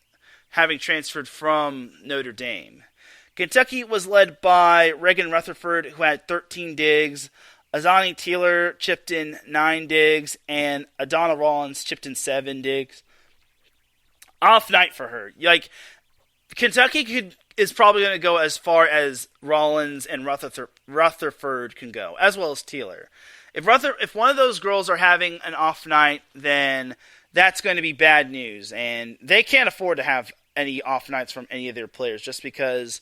having transferred from Notre Dame. Kentucky was led by Reagan Rutherford, who had 13 digs. Azani Taylor chipped in 9 digs, and Adana Rollins chipped in 7 digs. Off night for her. Kentucky is probably going to go as far as Rollins and Rutherford can go, as well as Taylor. If one of those girls are having an off night, then that's going to be bad news, and they can't afford to have any off nights from any of their players, just because,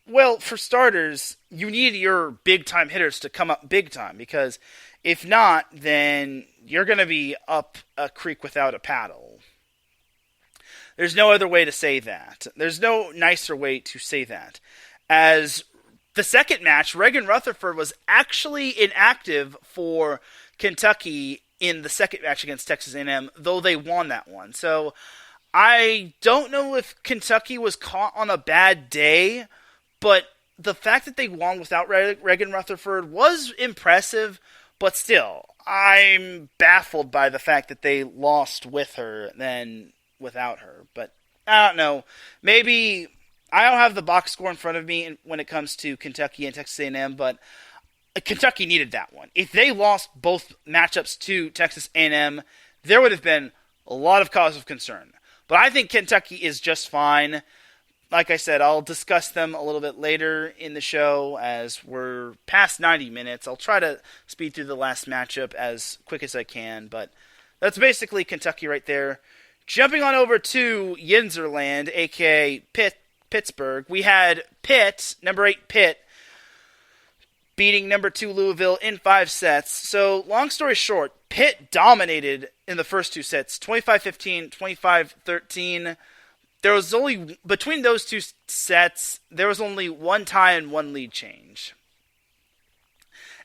well, for starters, you need your big-time hitters to come up big-time, because if not, then you're going to be up a creek without a paddle. There's no other way to say that. There's no nicer way to say that. As the second match, Reagan Rutherford was actually inactive for Kentucky in the second match against Texas A&M, though they won that one. So I don't know if Kentucky was caught on a bad day, but the fact that they won without Reagan Rutherford was impressive, but still, I'm baffled by the fact that they lost with her than without her. But I don't know. Maybe I don't have the box score in front of me when it comes to Kentucky and Texas A&M, but Kentucky needed that one. If they lost both matchups to Texas A&M, there would have been a lot of cause of concern. But I think Kentucky is just fine. Like I said, I'll discuss them a little bit later in the show as we're past 90 minutes. I'll try to speed through the last matchup as quick as I can, but that's basically Kentucky right there. Jumping on over to Yinzerland, a.k.a. Pittsburgh, we had Pitt, number 8 Pitt, beating number 2 Louisville in 5 sets. So, long story short, Pitt dominated in the first 2 sets, 25-15, 25-13. There was only, between those 2 sets, there was only 1 tie and 1 lead change.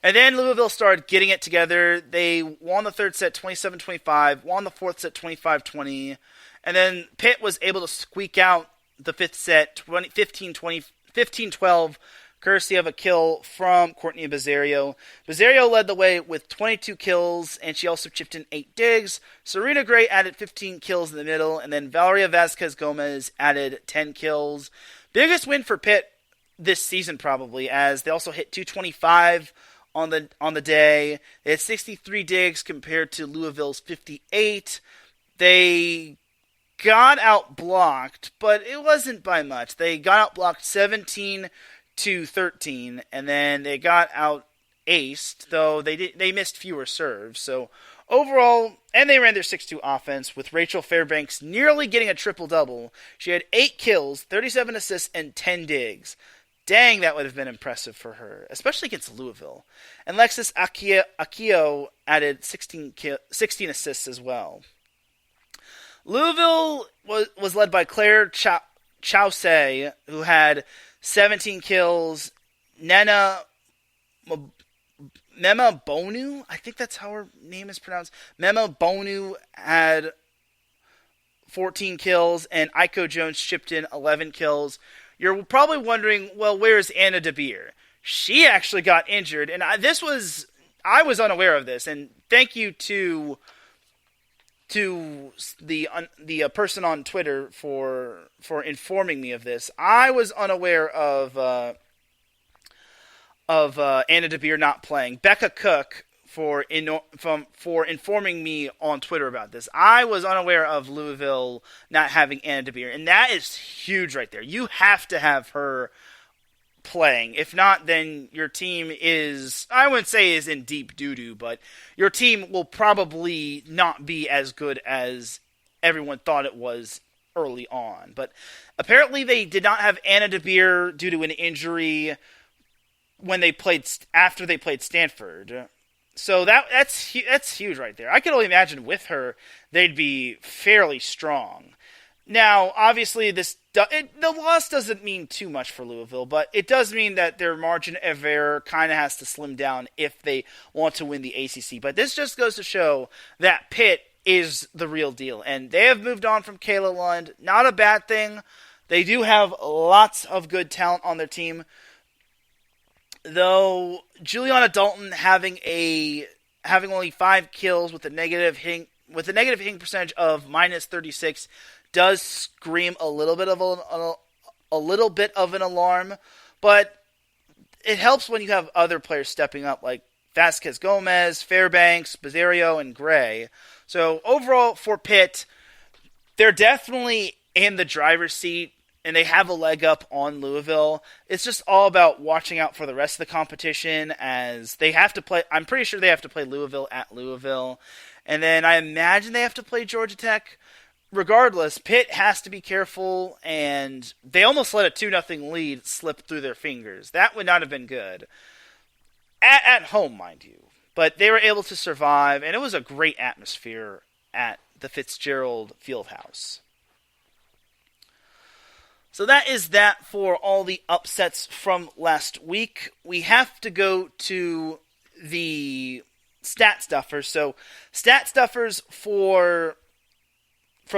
And then Louisville started getting it together. They won the 3rd set 27-25, won the 4th set 25-20, and then Pitt was able to squeak out the 5th set 15-12, courtesy of a kill from Courtney Bazzario. Bazzario led the way with 22 kills, and she also chipped in 8 digs. Serena Gray added 15 kills in the middle, and then Valeria Vasquez-Gomez added 10 kills. Biggest win for Pitt this season probably, as they also hit 225 on the day. They had 63 digs compared to Louisville's 58. They got outblocked, but it wasn't by much. They got outblocked 17-13, and then they got out-aced, though they missed fewer serves. So overall, and they ran their 6-2 offense, with Rachel Fairbanks nearly getting a triple-double. She had 8 kills, 37 assists, and 10 digs. Dang, that would have been impressive for her, especially against Louisville. And Lexis Akio added 16 assists as well. Louisville was led by Claire Chausse, who had 17 kills. Mema Bonu, I think that's how her name is pronounced. Mema Bonu had 14 kills, and Aiko Jones chipped in 11 kills. You're probably wondering, well, where's Anna DeBeer? She actually got injured, and I was unaware of this, and thank you to the person on Twitter for informing me of this. I was unaware of Anna DeBeer not playing. Becca Cook for informing me on Twitter about this. I was unaware of Louisville not having Anna DeBeer, and that is huge right there. You have to have her playing. If not, then your team is, I wouldn't say is in deep doo-doo, but your team will probably not be as good as everyone thought it was early on. But apparently they did not have Anna DeBeer due to an injury when they played after they played Stanford. So that's huge right there. I can only imagine with her they'd be fairly strong. Now, obviously, the loss doesn't mean too much for Louisville, but it does mean that their margin of error kind of has to slim down if they want to win the ACC. But this just goes to show that Pitt is the real deal, and they have moved on from Kayla Lund. Not a bad thing. They do have lots of good talent on their team. Though Juliana Dalton having only 5 kills with a negative hitting percentage of -36 does scream a little bit of an alarm, but it helps when you have other players stepping up like Vasquez Gomez, Fairbanks, Bazario, and Gray. So overall for Pitt, they're definitely in the driver's seat, and they have a leg up on Louisville. It's just all about watching out for the rest of the competition as they have to play. I'm pretty sure they have to play Louisville at Louisville. And then I imagine they have to play Georgia Tech. Regardless, Pitt has to be careful, and they almost let a 2-0 lead slip through their fingers. That would not have been good. At home, mind you. But they were able to survive, and it was a great atmosphere at the Fitzgerald Fieldhouse. So that is that for all the upsets from last week. We have to go to the stat stuffers. So stat stuffers from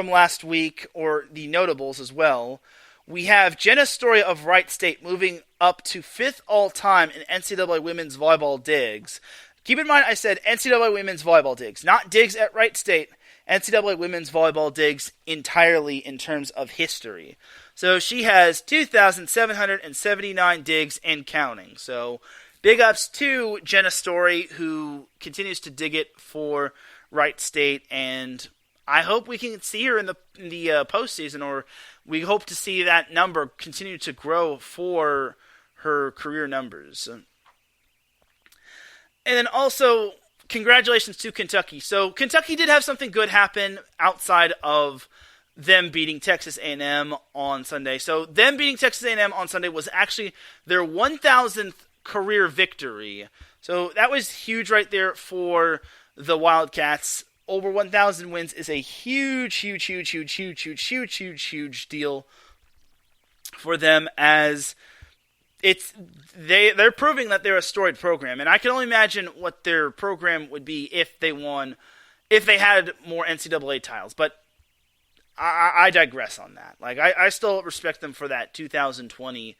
last week, or the notables as well. We have Jenna Story of Wright State moving up to 5th all-time in NCAA women's volleyball digs. Keep in mind I said NCAA women's volleyball digs, not digs at Wright State. NCAA women's volleyball digs entirely in terms of history. So she has 2,779 digs and counting. So big ups to Jenna Story, who continues to dig it for Wright State, and I hope we can see her in the postseason, or we hope to see that number continue to grow for her career numbers. And then also, congratulations to Kentucky. So Kentucky did have something good happen outside of them beating Texas A&M on Sunday. So them beating Texas A&M on Sunday was actually their 1,000th career victory. So that was huge right there for the Wildcats. Over 1,000 wins is a huge deal for them, as they're proving that they're a storied program. And I can only imagine what their program would be if they had more NCAA titles. But I digress on that. Like I still respect them for that 2020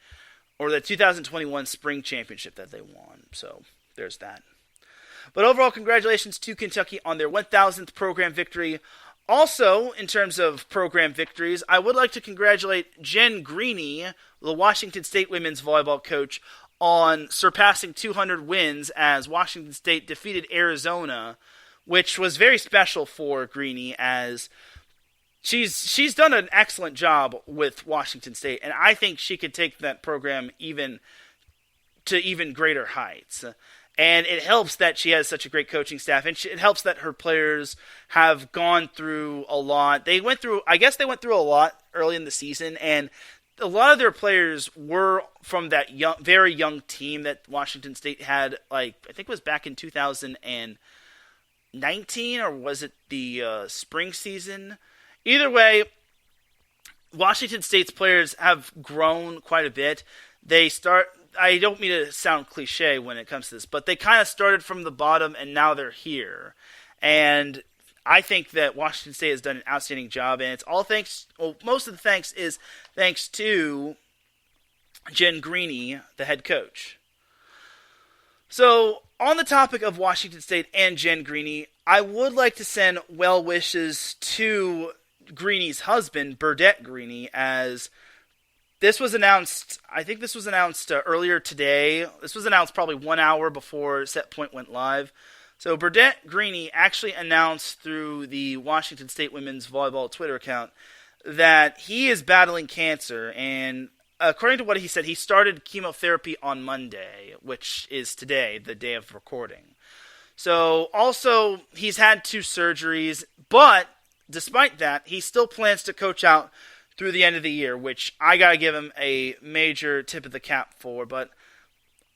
or the 2021 spring championship that they won. So there's that. But overall, congratulations to Kentucky on their 1,000th program victory. Also, in terms of program victories, I would like to congratulate Jen Greeny, the Washington State women's volleyball coach, on surpassing 200 wins as Washington State defeated Arizona, which was very special for Greeny, as she's done an excellent job with Washington State, and I think she could take that program even greater heights. And it helps that she has such a great coaching staff, and it helps that her players have gone through a lot. They went through a lot early in the season, and a lot of their players were from that very young team that Washington State had, I think it was back in 2019, or was it the spring season? Either way, Washington State's players have grown quite a bit. I don't mean to sound cliche when it comes to this, but they kind of started from the bottom and now they're here. And I think that Washington State has done an outstanding job, and it's all most of the thanks is thanks to Jen Greeny, the head coach. So, on the topic of Washington State and Jen Greeny, I would like to send well wishes to Greeny's husband, Burdette Greeny, as this was announced earlier today. This was announced probably 1 hour before Set Point went live. So Burdette Greeny actually announced through the Washington State Women's Volleyball Twitter account that he is battling cancer, and according to what he said, he started chemotherapy on Monday, which is today, the day of recording. So also, he's had 2 surgeries, but despite that, he still plans to coach out through the end of the year, which I got to give him a major tip of the cap for. But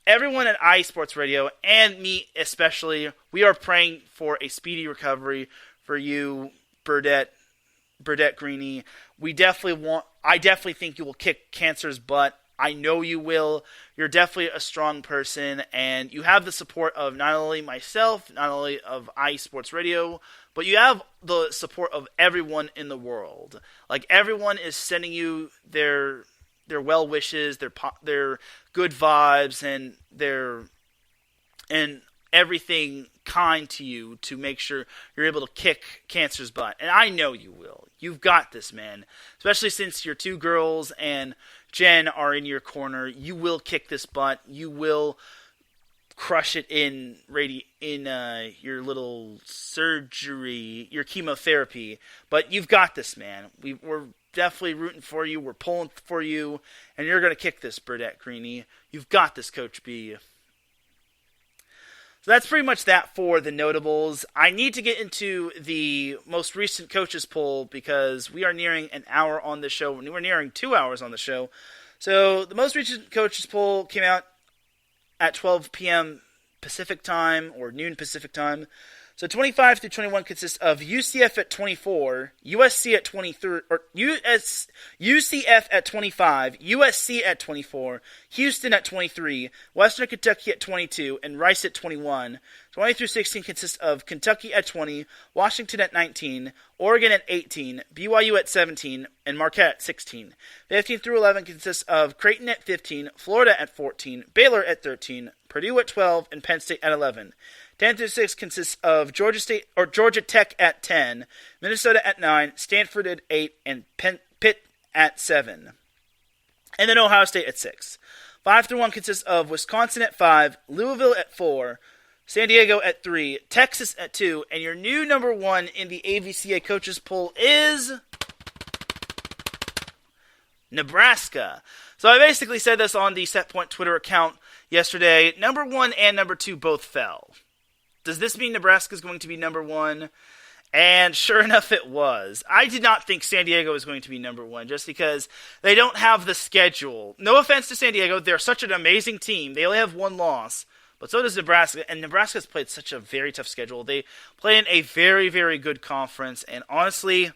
everyone at IE Sports Radio, and me especially, we are praying for a speedy recovery for you, Burdette Greeny. I definitely think you will kick cancer's butt. I know you will. You're definitely a strong person, and you have the support of not only myself, not only of IE Sports Radio, but you have the support of everyone in the world. Like, everyone is sending you their well wishes, their good vibes, and everything kind to you to make sure you're able to kick cancer's butt. And I know you will. You've got this, man. Especially since your 2 girls and Jen are in your corner. You will kick this butt. You will crush it in your little surgery, your chemotherapy. But you've got this, man. We're definitely rooting for you. We're pulling for you. And you're going to kick this, Burdette Greeny. You've got this, Coach B. So that's pretty much that for the notables. I need to get into the most recent coaches poll because we are nearing an hour on the show. We're nearing 2 hours on the show. So the most recent coaches poll came out at 12 p.m. Pacific time or noon Pacific time. So 25 through 21 consists of UCF at 24, USC at 23, or UCF at 25, USC at 24, Houston at 23, Western Kentucky at 22, and Rice at 21. 20 through 16 consists of Kentucky at 20, Washington at 19, Oregon at 18, BYU at 17, and Marquette at 16. 15 through 11 consists of Creighton at 15, Florida at 14, Baylor at 13, Purdue at 12, and Penn State at 11. 10 through 6 consists of Georgia Tech at 10, Minnesota at 9, Stanford at 8, and Pitt at 7. And then Ohio State at 6. 5 through 1 consists of Wisconsin at 5, Louisville at 4, San Diego at 3, Texas at 2, and your new number 1 in the AVCA coaches poll is Nebraska. So I basically said this on the Set Point Twitter account yesterday. Number 1 and number 2 both fell. Does this mean Nebraska is going to be number 1? And sure enough, it was. I did not think San Diego was going to be number 1 just because they don't have the schedule. No offense to San Diego. They're such an amazing team. They only have 1 loss. But so does Nebraska. And Nebraska's played such a very tough schedule. They play in a very, very good conference. And honestly,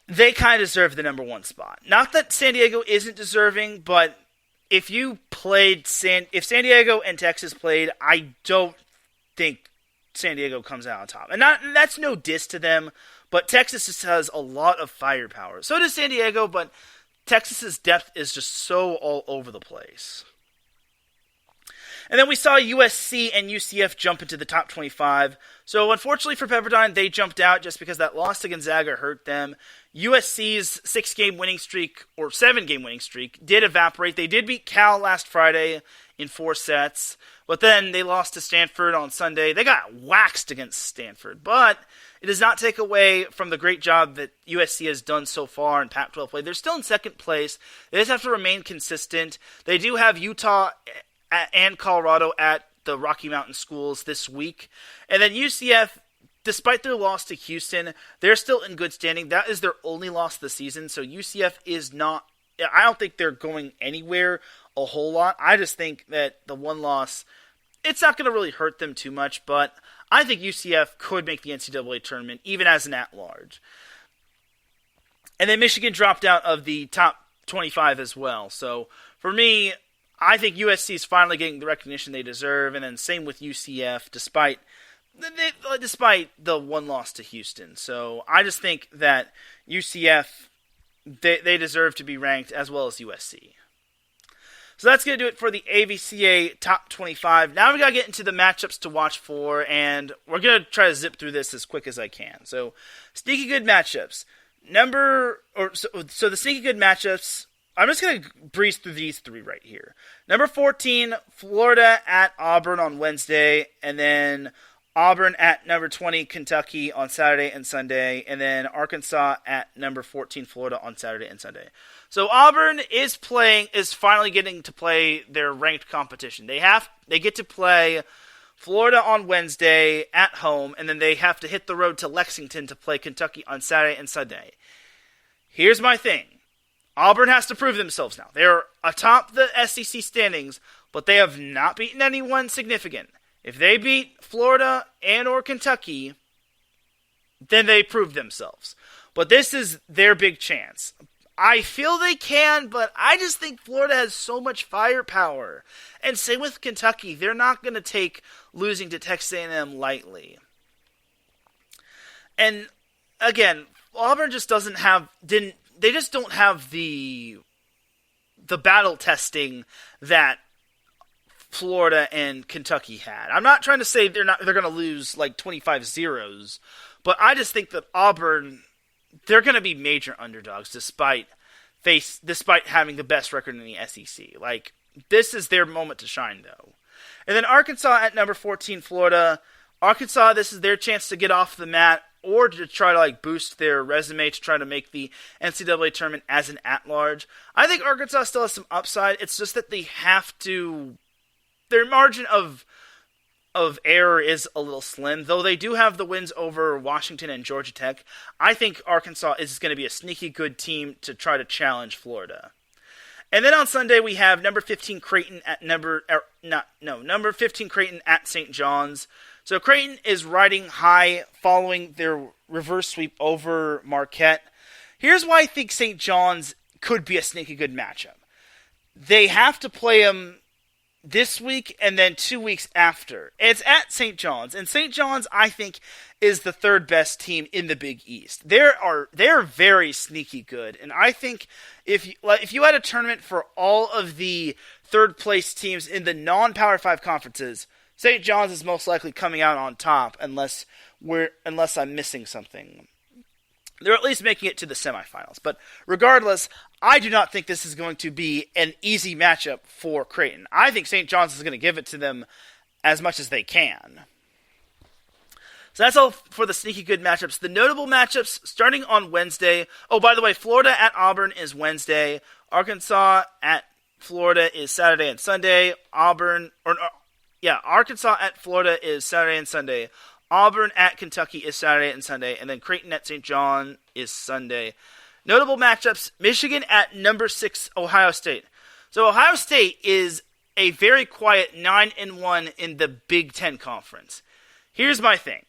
they kind of deserve the number 1 spot. Not that San Diego isn't deserving, but if San Diego and Texas played, I don't think San Diego comes out on top. And that's no diss to them, but Texas just has a lot of firepower. So does San Diego, but Texas's depth is just so all over the place. And then we saw USC and UCF jump into the top 25. So unfortunately for Pepperdine, they jumped out just because that loss to Gonzaga hurt them. USC's 6-game winning streak, or 7-game winning streak, did evaporate. They did beat Cal last Friday in 4 sets, but then they lost to Stanford on Sunday. They got waxed against Stanford, but it does not take away from the great job that USC has done so far in Pac-12 play. They're still in second place. They just have to remain consistent. They do have Utah and Colorado at the Rocky Mountain schools this week. And then UCF, despite their loss to Houston, they're still in good standing. That is their only loss of the season. So UCF is not, I don't think they're going anywhere a whole lot. I just think that the 1 loss, it's not going to really hurt them too much, but I think UCF could make the NCAA tournament, even as an at-large. And then Michigan dropped out of the top 25 as well. So for me, I think USC is finally getting the recognition they deserve, and then same with UCF, despite the 1 loss to Houston. So I just think that UCF, they deserve to be ranked as well as USC. So that's going to do it for the AVCA Top 25. Now we got to get into the matchups to watch for, and we're going to try to zip through this as quick as I can. So, sneaky good matchups. So the sneaky good matchups I'm just going to breeze through these three right here. Number 14, Florida at Auburn on Wednesday, and then Auburn at number 20, Kentucky on Saturday and Sunday, and then Arkansas at number 14, Florida on Saturday and Sunday. So Auburn is finally getting to play their ranked competition. They get to play Florida on Wednesday at home, and then they have to hit the road to Lexington to play Kentucky on Saturday and Sunday. Here's my thing. Auburn has to prove themselves now. They're atop the SEC standings, but they have not beaten anyone significant. If they beat Florida and or Kentucky, then they prove themselves. But this is their big chance. I feel they can, but I just think Florida has so much firepower. And same with Kentucky. They're not going to take losing to Texas A&M lightly. And again, Auburn just don't have the battle testing that Florida and Kentucky had. I'm not trying to say they're going to lose like 25-0s, but I just think that Auburn, they're going to be major underdogs despite having the best record in the SEC. Like, this is their moment to shine, though. And then Arkansas at number 14, Florida. Arkansas, this is their chance to get off the mat or to try to boost their resume to try to make the NCAA tournament as an at-large. I think Arkansas still has some upside. It's just that they have to. Their margin of error is a little slim, though they do have the wins over Washington and Georgia Tech. I think Arkansas is going to be a sneaky good team to try to challenge Florida. And then on Sunday we have number 15 Creighton at number 15 Creighton at St. John's. So Creighton is riding high following their reverse sweep over Marquette. Here's why I think St. John's could be a sneaky good matchup. They have to play them this week and then 2 weeks after. It's at St. John's, and St. John's, I think, is the third best team in the Big East. They're very sneaky good, and I think if you had a tournament for all of the third place teams in the non-Power 5 conferences, St. John's is most likely coming out on top unless I'm missing something. They're at least making it to the semifinals. But regardless, I do not think this is going to be an easy matchup for Creighton. I think St. John's is going to give it to them as much as they can. So that's all for the sneaky good matchups. The notable matchups starting on Wednesday. Oh, by the way, Florida at Auburn is Wednesday. Arkansas at Florida is Saturday and Sunday. Arkansas at Florida is Saturday and Sunday. Auburn at Kentucky is Saturday and Sunday, and then Creighton at St. John is Sunday. Notable matchups, Michigan at number 6, Ohio State. So Ohio State is a very quiet 9-1 in the Big Ten Conference. Here's my thing.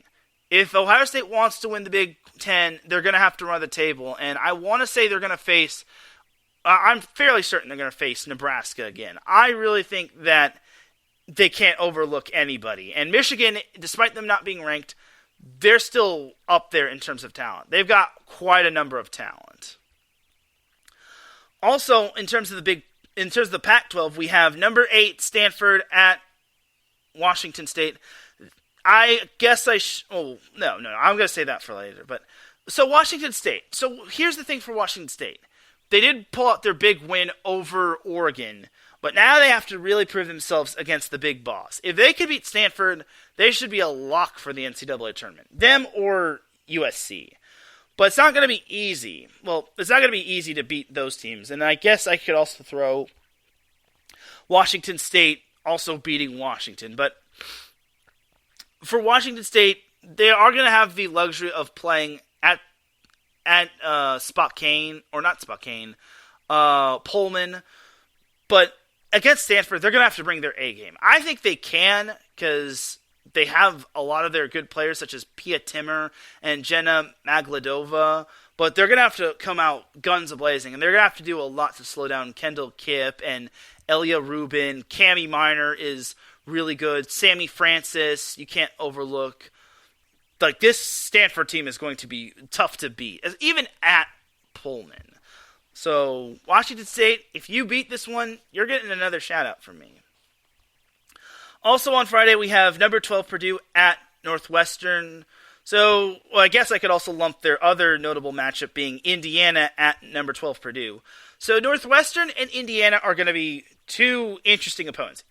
If Ohio State wants to win the Big Ten, they're going to have to run the table, and I want to say they're going to face, I'm fairly certain they're going to face Nebraska again. I really think that they can't overlook anybody. And Michigan, despite them not being ranked, they're still up there in terms of talent. They've got quite a number of talent. Also, in terms of the Pac-12, we have number 8 Stanford at Washington State. I'm going to say that for later. But so Washington State. So here's the thing for Washington State. They did pull out their big win over Oregon, but now they have to really prove themselves against the big boss. If they could beat Stanford, they should be a lock for the NCAA tournament. Them or USC. But it's not going to be easy. Well, it's not going to be easy to beat those teams. And I guess I could also throw Washington State also beating Washington. But for Washington State, they are going to have the luxury of playing at Spokane, or not Spokane, Pullman. But against Stanford, they're going to have to bring their A game. I think they can, because they have a lot of their good players, such as Pia Timmer and Jenna Magladova. But they're going to have to come out guns a-blazing, and they're going to have to do a lot to slow down Kendall Kipp and Elia Rubin. Cammie Minor is really good. Sammy Francis, you can't overlook. Like, this Stanford team is going to be tough to beat, even at Pullman. So, Washington State, if you beat this one, you're getting another shout-out from me. Also on Friday, we have number 12 Purdue at Northwestern. So, I guess I could also lump their other notable matchup being Indiana at number 12 Purdue. So Northwestern and Indiana are going to be two interesting opponents.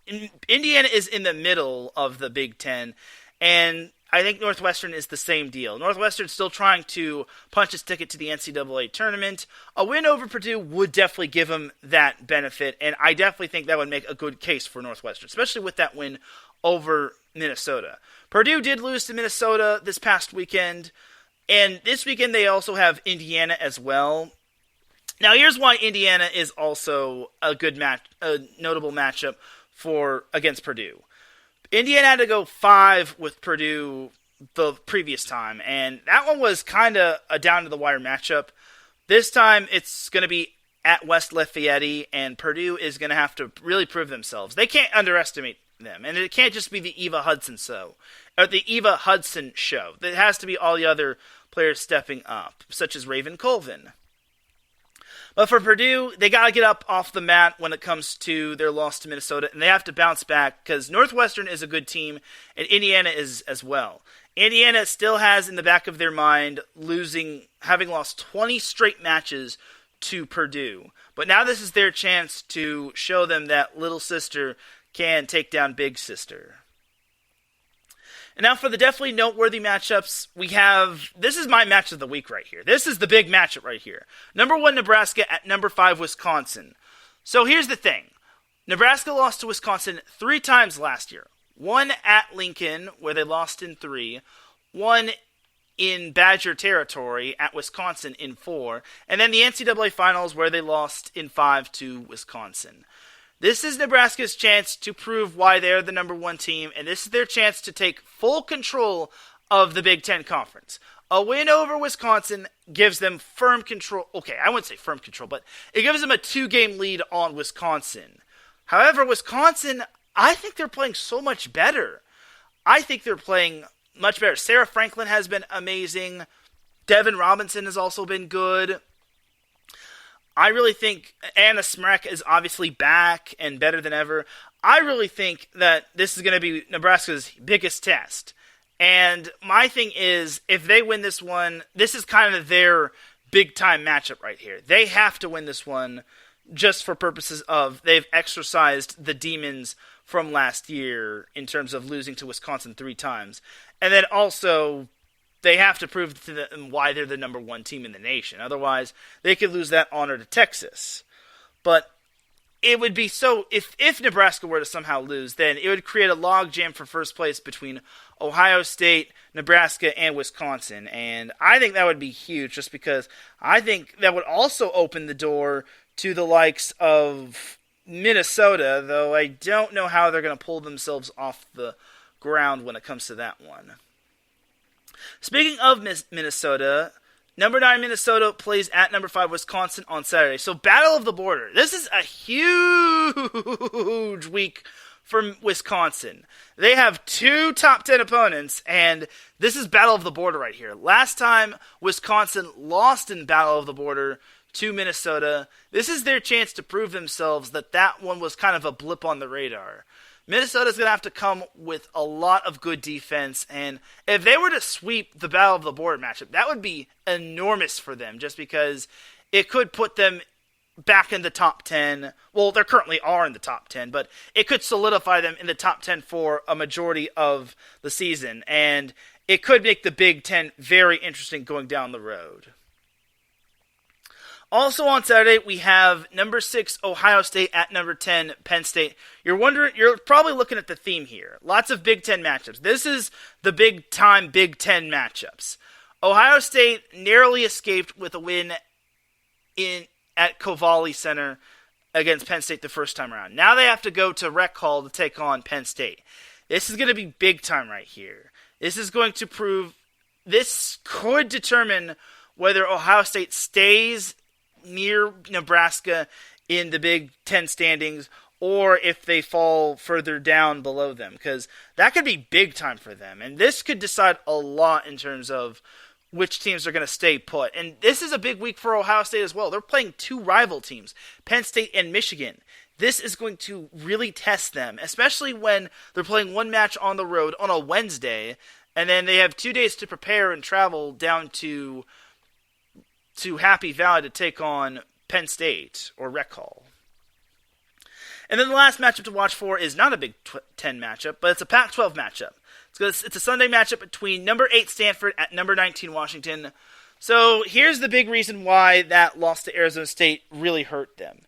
Indiana is in the middle of the Big Ten, and I think Northwestern is the same deal. Northwestern's still trying to punch its ticket to the NCAA tournament. A win over Purdue would definitely give them that benefit, and I definitely think that would make a good case for Northwestern, especially with that win over Minnesota. Purdue did lose to Minnesota this past weekend, and this weekend they also have Indiana as well. Now, here's why Indiana is also a good notable matchup against Purdue. Indiana had to go 5 with Purdue the previous time, and that one was kind of a down-to-the-wire matchup. This time, it's going to be at West Lafayette, and Purdue is going to have to really prove themselves. They can't underestimate them, and it can't just be the Eva Hudson show. It has to be all the other players stepping up, such as Raven Colvin. But for Purdue, they got to get up off the mat when it comes to their loss to Minnesota, and they have to bounce back because Northwestern is a good team, and Indiana is as well. Indiana still has in the back of their mind having lost 20 straight matches to Purdue. But now this is their chance to show them that little sister can take down big sister. And now for the definitely noteworthy matchups, this is my match of the week right here. This is the big matchup right here. Number 1, Nebraska at number 5, Wisconsin. So here's the thing. Nebraska lost to Wisconsin 3 times last year. 1 at Lincoln, where they lost in 3. 1 in Badger territory at Wisconsin in 4. And then the NCAA Finals, where they lost in 5 to Wisconsin. This is Nebraska's chance to prove why they're the number 1 team, and this is their chance to take full control of the Big Ten Conference. A win over Wisconsin gives them firm control. Okay, I wouldn't say firm control, but it gives them a 2-game lead on Wisconsin. However, Wisconsin, I think they're playing so much better. I think they're playing much better. Sarah Franklin has been amazing. Devin Robinson has also been good. I really think Anna Smrek is obviously back and better than ever. I really think that this is going to be Nebraska's biggest test. And my thing is, if they win this one, this is kind of their big-time matchup right here. They have to win this one just for purposes of they've exercised the demons from last year in terms of losing to Wisconsin 3 times. And then also, they have to prove to them why they're the number 1 team in the nation. Otherwise, they could lose that honor to Texas. But it would be so... If Nebraska were to somehow lose, then it would create a logjam for first place between Ohio State, Nebraska, and Wisconsin. And I think that would be huge just because I think that would also open the door to the likes of Minnesota, though I don't know how they're going to pull themselves off the ground when it comes to that one. Speaking of Minnesota, number 9 Minnesota plays at number 5 Wisconsin on Saturday. So Battle of the Border. This is a huge week for Wisconsin. They have 2 top 10 opponents, and this is Battle of the Border right here. Last time Wisconsin lost in Battle of the Border to Minnesota. This is their chance to prove themselves that one was kind of a blip on the radar. Minnesota's going to have to come with a lot of good defense, and if they were to sweep the Battle of the Border matchup, that would be enormous for them, just because it could put them back in the top 10. Well, they currently are in the top 10, but it could solidify them in the top 10 for a majority of the season, and it could make the Big Ten very interesting going down the road. Also on Saturday, we have number 6 Ohio State at number 10 Penn State. You're probably looking at the theme here. Lots of Big Ten matchups. This is the big-time Big Ten matchups. Ohio State narrowly escaped with a win at Covalli Center against Penn State the first time around. Now they have to go to Rec Hall to take on Penn State. This is going to be big time right here. This could determine whether Ohio State stays near Nebraska in the Big Ten standings, or if they fall further down below them, because that could be big time for them. And this could decide a lot in terms of which teams are going to stay put. And this is a big week for Ohio State as well. They're playing 2 rival teams, Penn State and Michigan. This is going to really test them, especially when they're playing one match on the road on a Wednesday, and then they have 2 days to prepare and travel down to Happy Valley to take on Penn State or Rec Hall. And then the last matchup to watch for is not a Big Ten matchup, but it's a Pac-12 matchup. It's a Sunday matchup between number 8 Stanford at number 19 Washington. So here's the big reason why that loss to Arizona State really hurt them.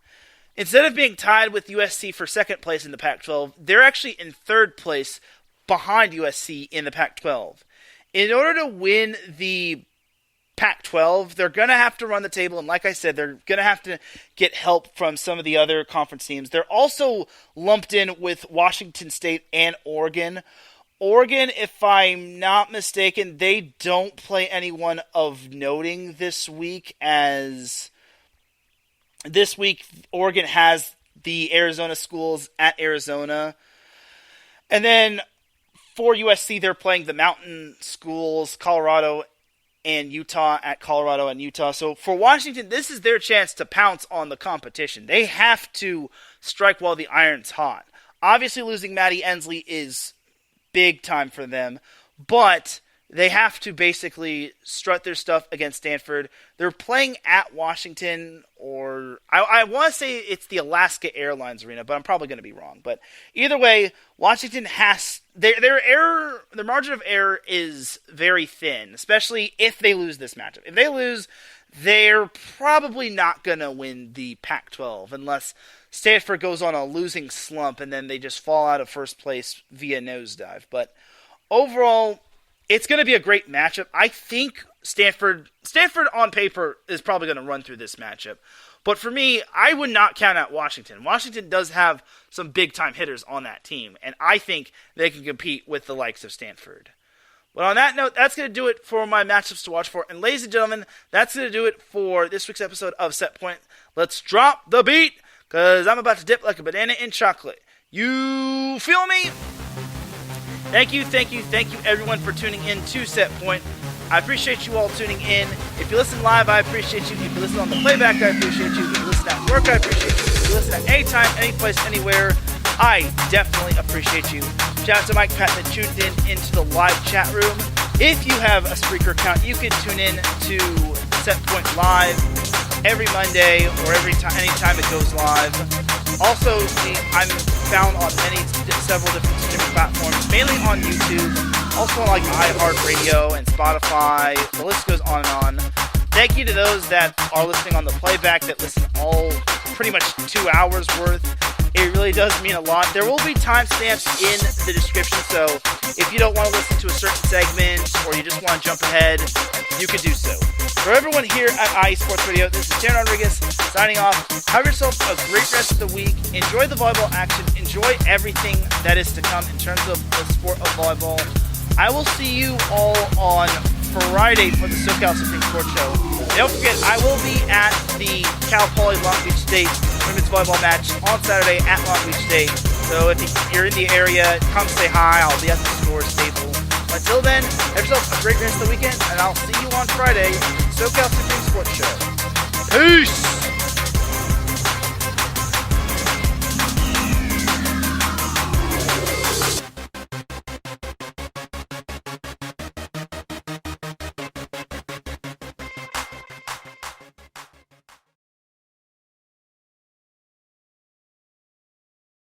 Instead of being tied with USC for second place in the Pac-12, they're actually in third place behind USC in the Pac-12. In order to win the Pac-12, they're going to have to run the table, and like I said, they're going to have to get help from some of the other conference teams. They're also lumped in with Washington State and Oregon. Oregon, if I'm not mistaken, they don't play anyone of noting this week, as this week Oregon has the Arizona schools at Arizona. And then for USC, they're playing the Mountain schools, Colorado and Utah at Colorado and Utah. So for Washington, this is their chance to pounce on the competition. They have to strike while the iron's hot. Obviously, losing Maddie Ensley is big time for them, but they have to basically strut their stuff against Stanford. They're playing at Washington, or I want to say it's the Alaska Airlines Arena, but I'm probably going to be wrong. But either way, Washington has their margin of error is very thin, especially if they lose this matchup. If they lose, they're probably not going to win the Pac-12 unless Stanford goes on a losing slump and then they just fall out of first place via nosedive. But overall, it's going to be a great matchup. I think Stanford on paper is probably going to run through this matchup. But for me, I would not count out Washington. Washington does have some big-time hitters on that team, and I think they can compete with the likes of Stanford. But on that note, that's going to do it for my matchups to watch for. And ladies and gentlemen, that's going to do it for this week's episode of Set Point. Let's drop the beat, because I'm about to dip like a banana in chocolate. You feel me? Thank you, everyone, for tuning in to Set Point. I appreciate you all tuning in. If you listen live, I appreciate you. If you listen on the playback, I appreciate you. If you listen at work, I appreciate you. If you listen at any time, any place, anywhere, I definitely appreciate you. Shout out to Mike Patton that tuned in into the live chat room. If you have a Spreaker account, you can tune in to Set Point Live every Monday or anytime it goes live. Also, I'm found on several different streaming platforms, mainly on YouTube, also on iHeartRadio and Spotify. The list goes on and on. Thank you to those that are listening on the playback, that listen all pretty much 2 hours worth. It really does mean a lot. There will be timestamps in the description, so if you don't want to listen to a certain segment or you just want to jump ahead, you can do so. For everyone here at IE Sports Radio, this is Teran Rodriguez signing off. Have yourself a great rest of the week. Enjoy the volleyball action. Enjoy everything that is to come in terms of the sport of volleyball. I will see you all on Friday for the SoCal Supreme Sports Show. Don't forget, I will be at the Cal Poly Long Beach State women's volleyball match on Saturday at Long Beach State. So if you're in the area, come say hi. I'll be at the scores table. Until then, have yourself a great rest of the weekend, and I'll see you on Friday, SoCal Supreme Sports Show. Peace!